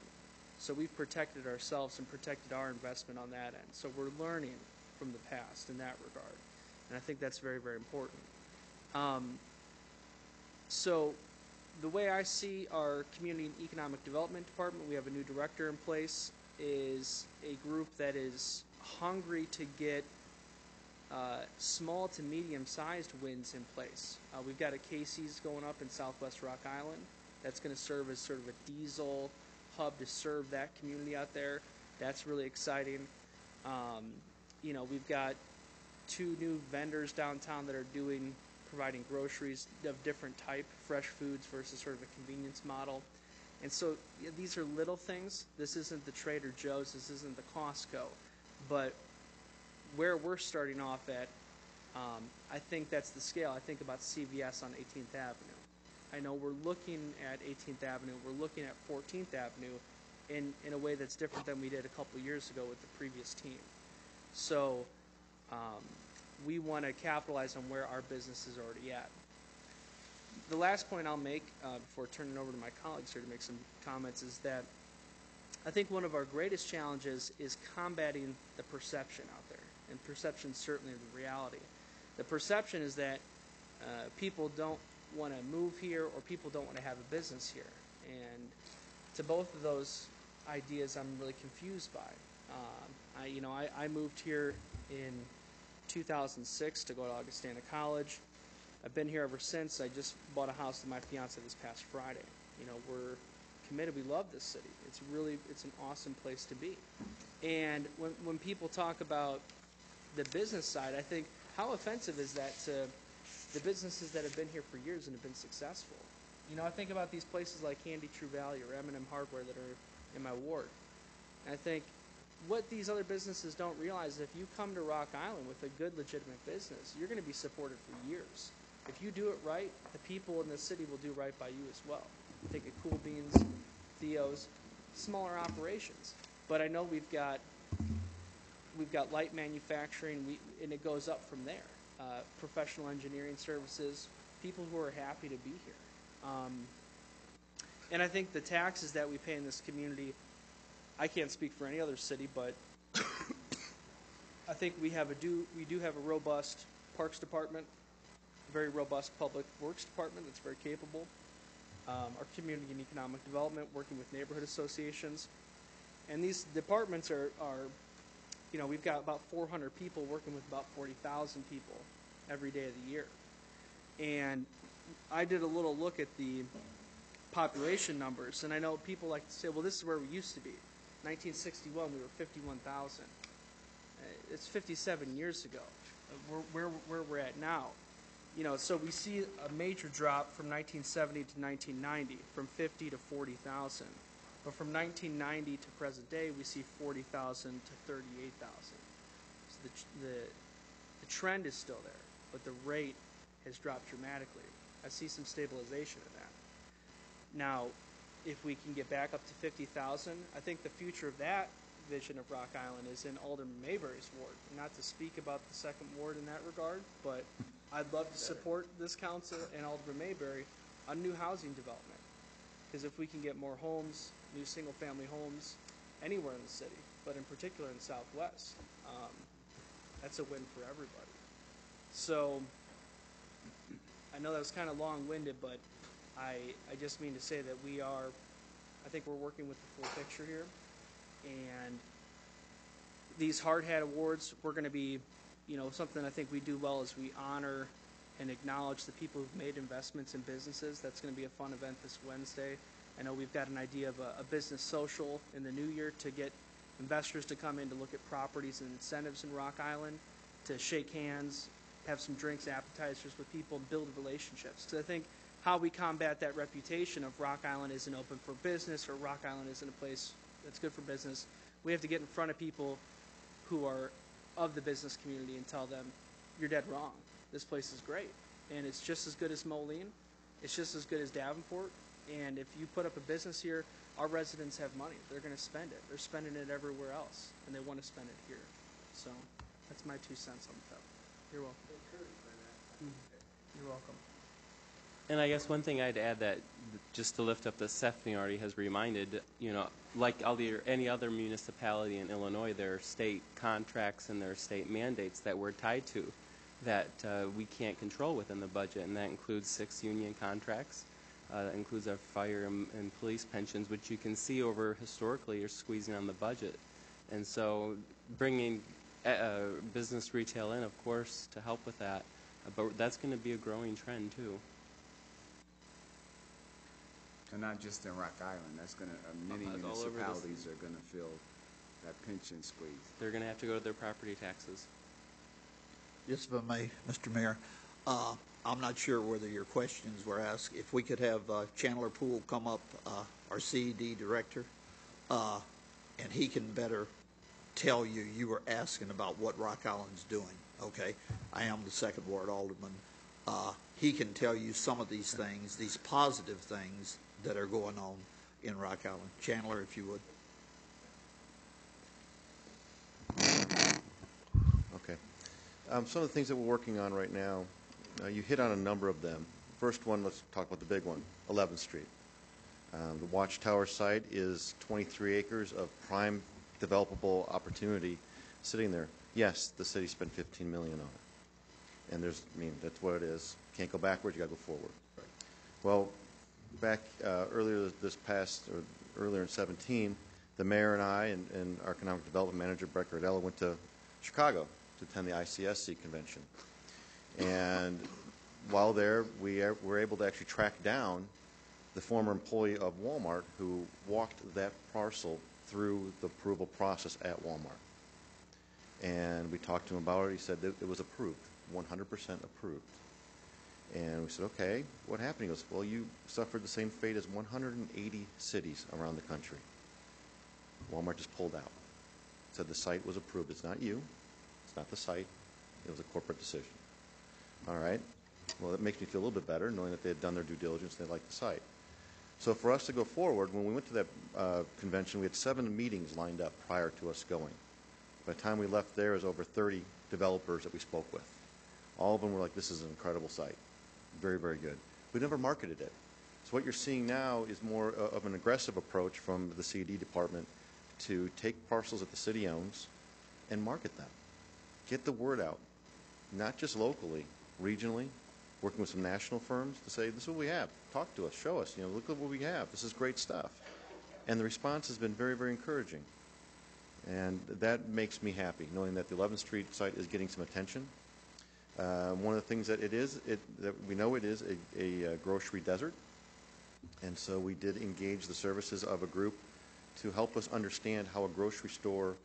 So we've protected ourselves and protected our investment on that end. So we're learning from the past in that regard. And I think that's very, very important. So the way I see our Community and Economic Development Department, we have a new director in place, is a group that is hungry to get small to medium-sized wins in place. We've got a Casey's going up in Southwest Rock Island. That's going to serve as sort of a diesel hub to serve that community out there. That's really exciting. We've got 2 new vendors downtown that are providing groceries of different type, fresh foods versus sort of a convenience model. And so these are little things. This isn't the Trader Joe's, this isn't the Costco. But where we're starting off at, I think that's the scale. I think about CVS on 18th Avenue. I know we're looking at 18th Avenue, we're looking at 14th Avenue in a way that's different than we did a couple years ago with the previous team. So we want to capitalize on where our business is already at. The last point I'll make before turning over to my colleagues here to make some comments is that I think one of our greatest challenges is combating the perception out there, and perception is certainly the reality. The perception is that people don't want to move here, or people don't want to have a business here. And to both of those ideas, I'm really confused by. I moved here in 2006 to go to Augustana College. I've been here ever since. I just bought a house with my fiance this past Friday. We're committed. We love this city. It's an awesome place to be. And when people talk about the business side, I think, how offensive is that to the businesses that have been here for years and have been successful? You know, I think about these places like Handy True Valley or M&M Hardware that are in my ward. And I think what these other businesses don't realize is if you come to Rock Island with a good, legitimate business, you're going to be supported for years. If you do it right, the people in the city will do right by you as well. Think of Cool Beans, Theo's, smaller operations. But I know we've got light manufacturing, and it goes up from there. Professional engineering services, people who are happy to be here. And I think the taxes that we pay in this community, I can't speak for any other city, but I think we do have a robust Parks Department, a very robust Public Works Department that's very capable. Our Community and Economic Development, working with neighborhood associations. And these departments are you know, we've got about 400 people working with about 40,000 people every day of the year. And I did a little look at the population numbers, and I know people like to say, well, this is where we used to be. 1961, we were 51,000. It's 57 years ago. Where we're at now. You know, so we see a major drop from 1970 to 1990, from 50 to 40,000. But from 1990 to present day, we see 40,000 to 38,000. So the trend is still there, but the rate has dropped dramatically. I see some stabilization in that. Now, if we can get back up to 50,000, I think the future of that vision of Rock Island is in Alderman Mayberry's ward. Not to speak about the second ward in that regard, but I'd love to support this council and Alderman Mayberry on new housing development. Because if we can get more homes, new single-family homes, anywhere in the city, but in particular in Southwest, that's a win for everybody. So I know that was kind of long-winded, but I just mean to say that I think we're working with the full picture here. And these Hard Hat Awards, we're going to be, you know, something I think we do well is we honor and acknowledge the people who've made investments in businesses. That's going to be a fun event this Wednesday. I know we've got an idea of a business social in the new year to get investors to come in to look at properties and incentives in Rock Island, to shake hands, have some drinks, appetizers with people, and build relationships. Because I think how we combat that reputation of Rock Island isn't open for business or Rock Island isn't a place that's good for business, we have to get in front of people who are of the business community and tell them, you're dead wrong. This place is great. And it's just as good as Moline. It's just as good as Davenport. And if you put up a business here, our residents have money. They're going to spend it. They're spending it everywhere else, and they want to spend it here. So that's my 2 cents on the top. You're welcome. You're welcome. And I guess one thing I'd add that just to lift up that Stephanie already has reminded, you know, like any other municipality in Illinois, there are state contracts and there are state mandates that we're tied to that we can't control within the budget, and that includes 6 union contracts. That includes our fire and police pensions, which you can see over historically are squeezing on the budget. And so bringing business retail in, of course, to help with that. But that's going to be a growing trend, too. And not just in Rock Island. That's going to many municipalities are going to feel that pension squeeze. They're going to have to go to their property taxes. Yes, if I may, Mr. Mayor. I'm not sure whether your questions were asked. If we could have Chandler Poole come up, our CED director, and he can better tell you. You were asking about what Rock Island's doing. Okay, I am the second ward alderman. He can tell you some of these things, these positive things that are going on in Rock Island. Chandler, if you would. Okay. Some of the things that we're working on right now, you hit on a number of them. First one, let's talk about the big one, 11th Street. The Watchtower site is 23 acres of prime developable opportunity sitting there. Yes, the city spent $15 million on it. And that's what it is. Can't go backwards, you got to go forward. Right. Well, back earlier in 17, the mayor and I and our economic development manager, Brett Gardella, went to Chicago to attend the ICSC convention. And while there, we were able to actually track down the former employee of Walmart who walked that parcel through the approval process at Walmart. And we talked to him about it. He said that it was approved, 100% approved. And we said, okay, what happened? He goes, well, you suffered the same fate as 180 cities around the country. Walmart just pulled out. Said the site was approved. It's not you. It's not the site. It was a corporate decision. All right. Well, that makes me feel a little bit better, knowing that they had done their due diligence and they liked the site. So for us to go forward, when we went to that convention, we had 7 meetings lined up prior to us going. By the time we left there, it was over 30 developers that we spoke with. All of them were like, this is an incredible site. Very, very good. We never marketed it. So what you're seeing now is more of an aggressive approach from the CED department to take parcels that the city owns and market them. Get the word out, not just locally, regionally, working with some national firms to say, this is what we have. Talk to us, show us, look at what we have. This is great stuff. And the response has been very, very encouraging. And that makes me happy, knowing that the 11th Street site is getting some attention. One of the things that that we know it is a grocery desert. And so we did engage the services of a group to help us understand how a grocery store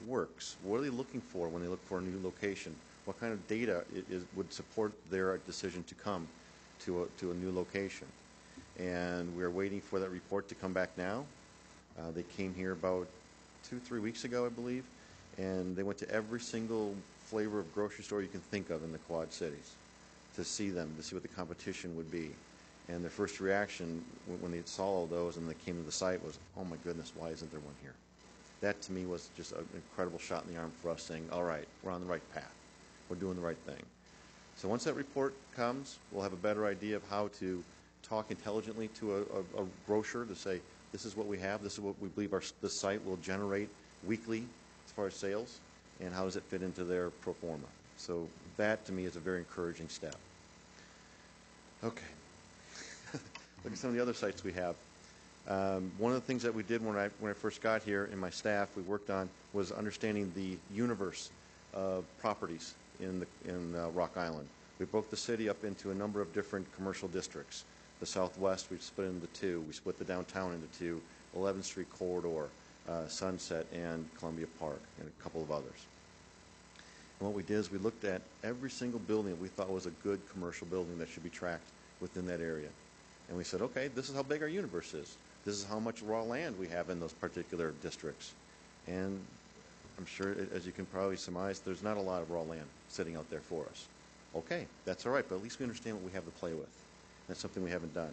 works. What are they looking for when they look for a new location? What kind of data would support their decision to come to a new location? And we're waiting for that report to come back now. They came here about 2-3 weeks ago, I believe, and they went to every single flavor of grocery store you can think of in the Quad Cities to see them, to see what the competition would be. And their first reaction when they saw all those and they came to the site was, oh my goodness, why isn't there one here? That to me was just an incredible shot in the arm for us, saying, all right, we're on the right path. We're doing the right thing. So once that report comes, we'll have a better idea of how to talk intelligently to a grocer to say, this is what we have, this is what we believe the site will generate weekly as far as sales, and how does it fit into their pro forma. So that, to me, is a very encouraging step. Okay. Look at some of the other sites we have. One of the things that we did when I first got here, and my staff, we worked on, was understanding the universe of properties in Rock Island. We broke the city up into a number of different commercial districts. The Southwest, we split into 2. We split the downtown into 2, 11th Street Corridor, Sunset, and Columbia Park, and a couple of others. And what we did is we looked at every single building that we thought was a good commercial building that should be tracked within that area. And we said, okay, this is how big our universe is. This is how much raw land we have in those particular districts. And I'm sure, as you can probably surmise, there's not a lot of raw land sitting out there for us. Okay, that's all right, but at least we understand what we have to play with. That's something we haven't done.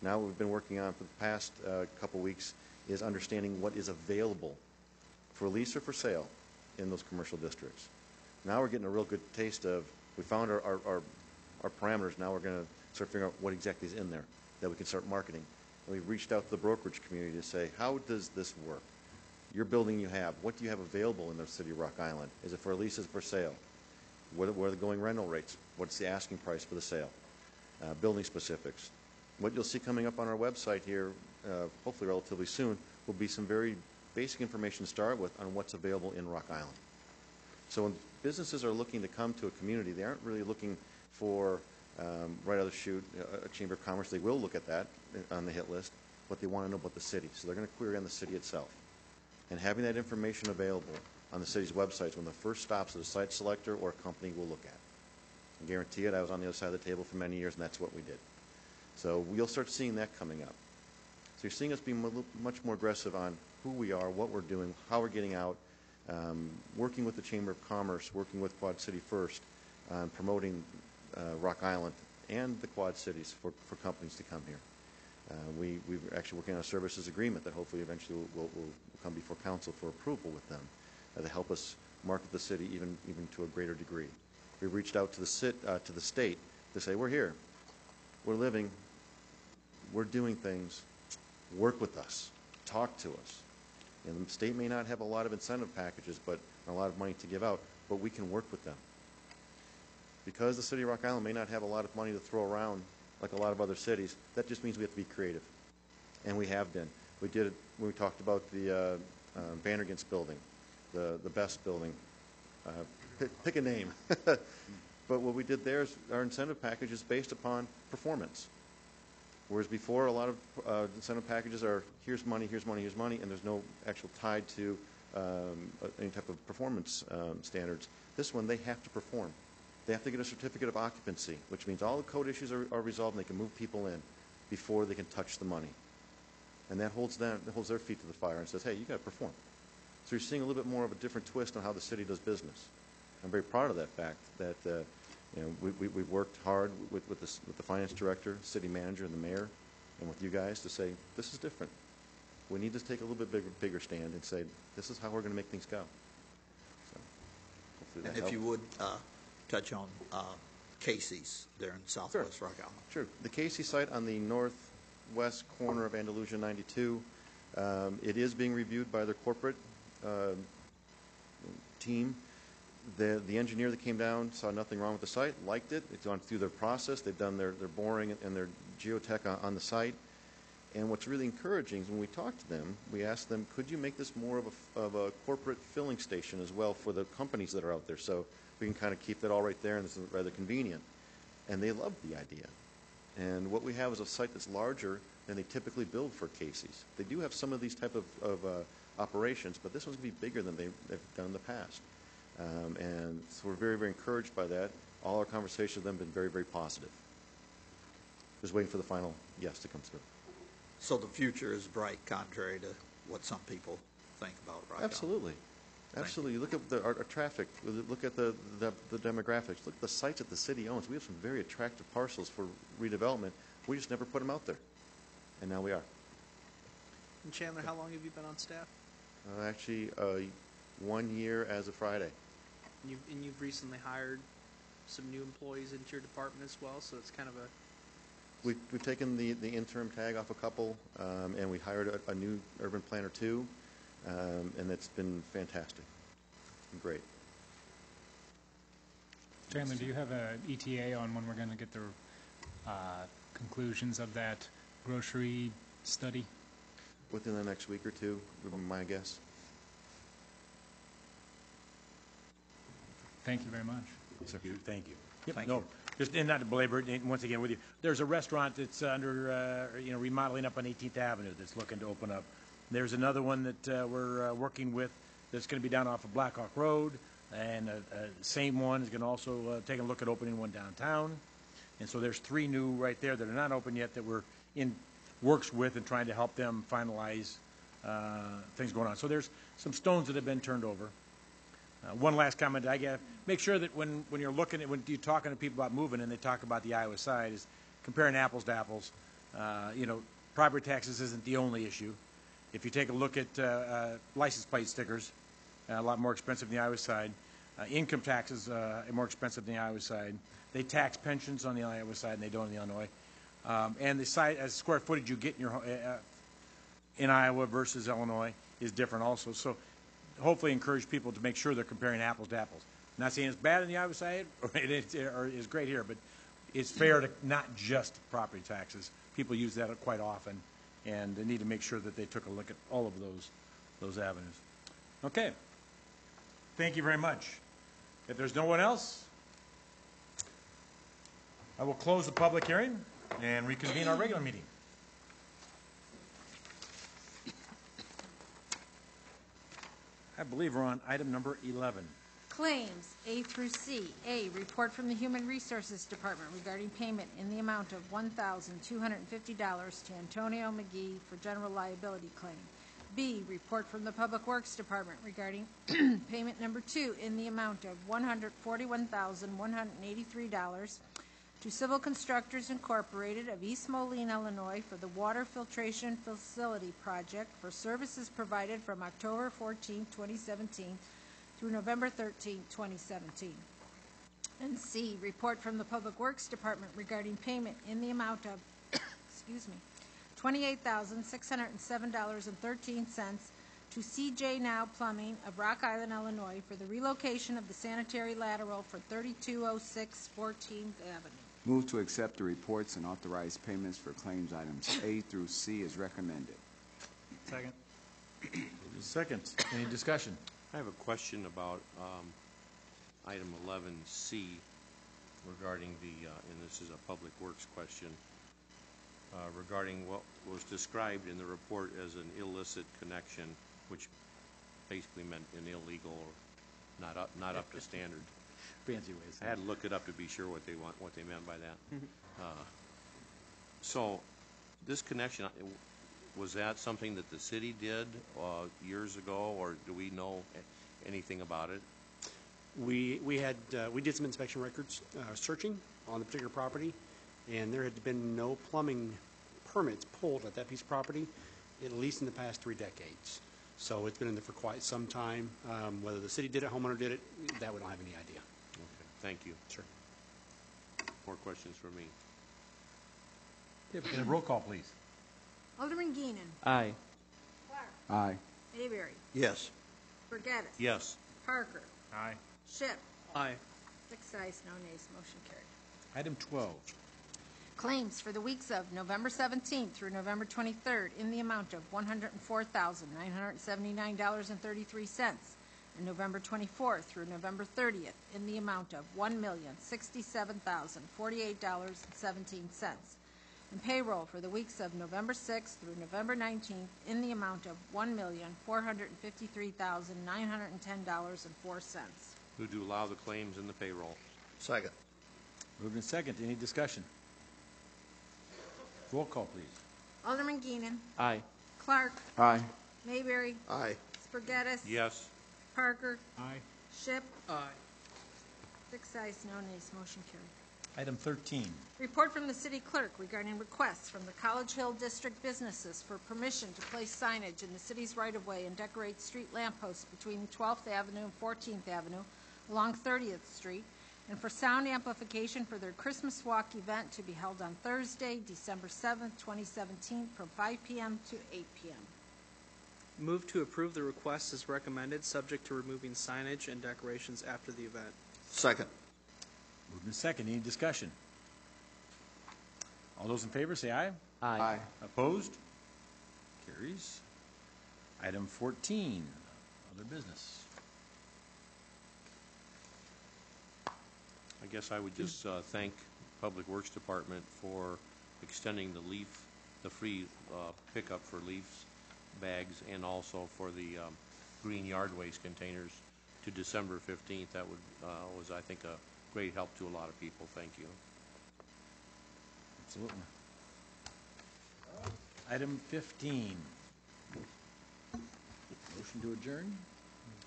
Now what we've been working on for the past couple weeks is understanding what is available for lease or for sale in those commercial districts. Now we're getting a real good taste of, we found our parameters, now we're going to start figuring out what exactly is in there that we can start marketing. And we've reached out to the brokerage community to say, how does this work? Your building you have, what do you have available in the city of Rock Island? Is it for lease, is it for sale? What are the going rental rates? What's the asking price for the sale? Building specifics. What you'll see coming up on our website here, hopefully relatively soon, will be some very basic information to start with on what's available in Rock Island. So when businesses are looking to come to a community, they aren't really looking for right out of the chute, a Chamber of Commerce. They will look at that on the hit list, but they want to know about the city. So they're going to query on the city itself. And having that information available on the city's websites, one of the first stops that a site selector or a company will look at. I guarantee it, I was on the other side of the table for many years, and that's what we did. So we'll start seeing that coming up. So you're seeing us be much more aggressive on who we are, what we're doing, how we're getting out, working with the Chamber of Commerce, working with Quad City First, promoting Rock Island and the Quad Cities for companies to come here. We're actually working on a services agreement that hopefully eventually will come before council for approval with them to help us market the city even to a greater degree. We reached out to the state to say, we're here, we're living, we're doing things, work with us, talk to us. And the state may not have a lot of incentive packages, but a lot of money to give out, but we can work with them. Because the city of Rock Island may not have a lot of money to throw around like a lot of other cities, that just means we have to be creative. And we have been. We did it when we talked about the Vandergans building, the Best building. Pick a name. But what we did there is our incentive package is based upon performance. Whereas before, a lot of incentive packages are here's money, here's money, here's money, and there's no actual tied to any type of performance standards. This one, they have to perform. They have to get a certificate of occupancy, which means all the code issues are resolved and they can move people in before they can touch the money. And that holds their feet to the fire and says, hey, you got to perform. So you're seeing a little bit more of a different twist on how the city does business. I'm very proud of that fact that we've worked hard with the finance director, city manager, and the mayor, and with you guys to say, this is different. We need to take a little bit bigger stand and say, this is how we're going to make things go. So, hopefully that And if helps. you would touch on Casey's there in southwest Rock Island. Sure. The Casey site on the northwest corner of Andalusia 92, it is being reviewed by their corporate team. The engineer that came down saw nothing wrong with the site, liked it. It's gone through their process. They've done their boring and their geotech on the site. And what's really encouraging is when we talk to them, we ask them, could you make this more of a corporate filling station as well for the companies that are out there? So we can kind of keep that all right there, and this is rather convenient. And they love the idea. And what we have is a site that's larger than they typically build for Casey's. They do have some of these type of operations, but this one's going to be bigger than they've done in the past. And so we're very, very encouraged by that. All our conversations with them have been very, very positive. Just waiting for the final yes to come through. So the future is bright, contrary to what some people think about Rock Island. Absolutely. Absolutely. You look at our traffic, look at the demographics, look at the sites that the city owns. We have some very attractive parcels for redevelopment. We just never put them out there. And now we are. And Chandler, how long have you been on staff? Actually, 1 year as of Friday. And you've recently hired some new employees into your department as well, so it's kind of a... We've taken the interim tag off a couple, and we hired a new urban planner too, and it's been fantastic. Great. Chandler, do you have an ETA on when we're going to get the conclusions of that grocery study? Within the next week or two, would be my guess. Thank you very much. Thank you. Yep, Thank no, you. just and not to belabor it and once again with you. There's a restaurant that's under remodeling up on 18th Avenue that's looking to open up. There's another one that we're working with that's going to be down off of Blackhawk Road, and same one is going to also take a look at opening one downtown. And so there's 3 new right there that are not open yet that we're in works with and trying to help them finalize things going on. So there's some stones that have been turned over. One last comment I get: make sure that when you're looking at, when you're talking to people about moving and they talk about the Iowa side, is comparing apples to apples. Property taxes isn't the only issue. If you take a look at license plate stickers, a lot more expensive than the Iowa side. Income taxes are more expensive than the Iowa side. They tax pensions on the Iowa side and they don't in Illinois. And the site, as square footage you get in your in Iowa versus Illinois is different also. So hopefully encourage people to make sure they're comparing apples to apples. I'm not saying it's bad on the Iowa side or it's great here, but it's fair to not just property taxes. People use that quite often, and they need to make sure that they took a look at all of those avenues. Okay. Thank you very much. If there's no one else, I will close the public hearing and reconvene our regular meeting. I believe we're on item number 11. Claims A through C. A, report from the Human Resources Department regarding payment in the amount of $1,250 to Antonio McGee for general liability claim. B, report from the Public Works Department regarding payment number 2 in the amount of $141,183 to Civil Constructors Incorporated of East Moline, Illinois for the water filtration facility project for services provided from October 14, 2017 through November 13, 2017. And C, report from the Public Works Department regarding payment in the amount of $28,607.13 to CJ Now Plumbing of Rock Island, Illinois for the relocation of the sanitary lateral for 3206 14th Avenue. Move to accept the reports and authorize payments for claims items A through C as recommended. Second. Second. Any discussion? I have a question about item 11C regarding and this is a Public Works question, regarding what was described in the report as an illicit connection, which basically meant an illegal or not up to standard. fancy way of I saying had to look it up to be sure what they meant by that. So, this connection, was that something that the city did years ago, or do we know anything about it? We did some inspection records searching on the particular property, and there had been no plumbing permits pulled at that piece of property, at least in the past 3 decades. So it's been in there for quite some time. Whether the city did it, homeowner did it, that we don't have any idea. Okay, thank you. Sure. More questions for me? it. Roll call, please. Alderman Geenan. Aye. Clark. Aye. Mayberry. Yes. Spargettis. Yes. Parker. Aye. Ship. Aye. 6 ayes, no nays, motion carried. Item 12. Claims for the weeks of November 17th through November 23rd in the amount of $104,979.33, and November 24th through November 30th in the amount of $1,067,048.17, and payroll for the weeks of November 6th through November 19th in the amount of $1,453,910.04. Who to allow the claims in the payroll? Second. Moved in second. Any discussion? Roll call, please. Alderman Geenan. Aye. Clark. Aye. Mayberry. Aye. Spargettis. Yes. Parker. Aye. Ship. Aye. 6 ayes, no nays, motion carried. Item 13. Report from the city clerk regarding requests from the College Hill District businesses for permission to place signage in the city's right-of-way and decorate street lampposts between 12th Avenue and 14th Avenue along 30th Street, and for sound amplification for their Christmas Walk event to be held on Thursday, December 7th, 2017, from 5 p.m. to 8 p.m. Move to approve the request as recommended, subject to removing signage and decorations after the event. Second. Moved in second. Any discussion? All those in favor say aye. Aye. Opposed? Carries. Item 14, other business. I guess I would just thank Public Works Department for extending the free pickup for leaf bags, and also for the green yard waste containers to December 15th. That was, I think, a great help to a lot of people. Thank you. Absolutely. Item 15. Motion to adjourn?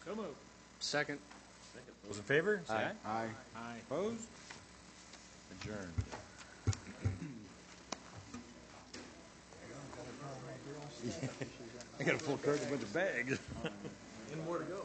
So moved. Second. Those in favor, say aye. Aye. Aye. Opposed? Adjourned. I got a full cart, a bunch of bags. And more to go.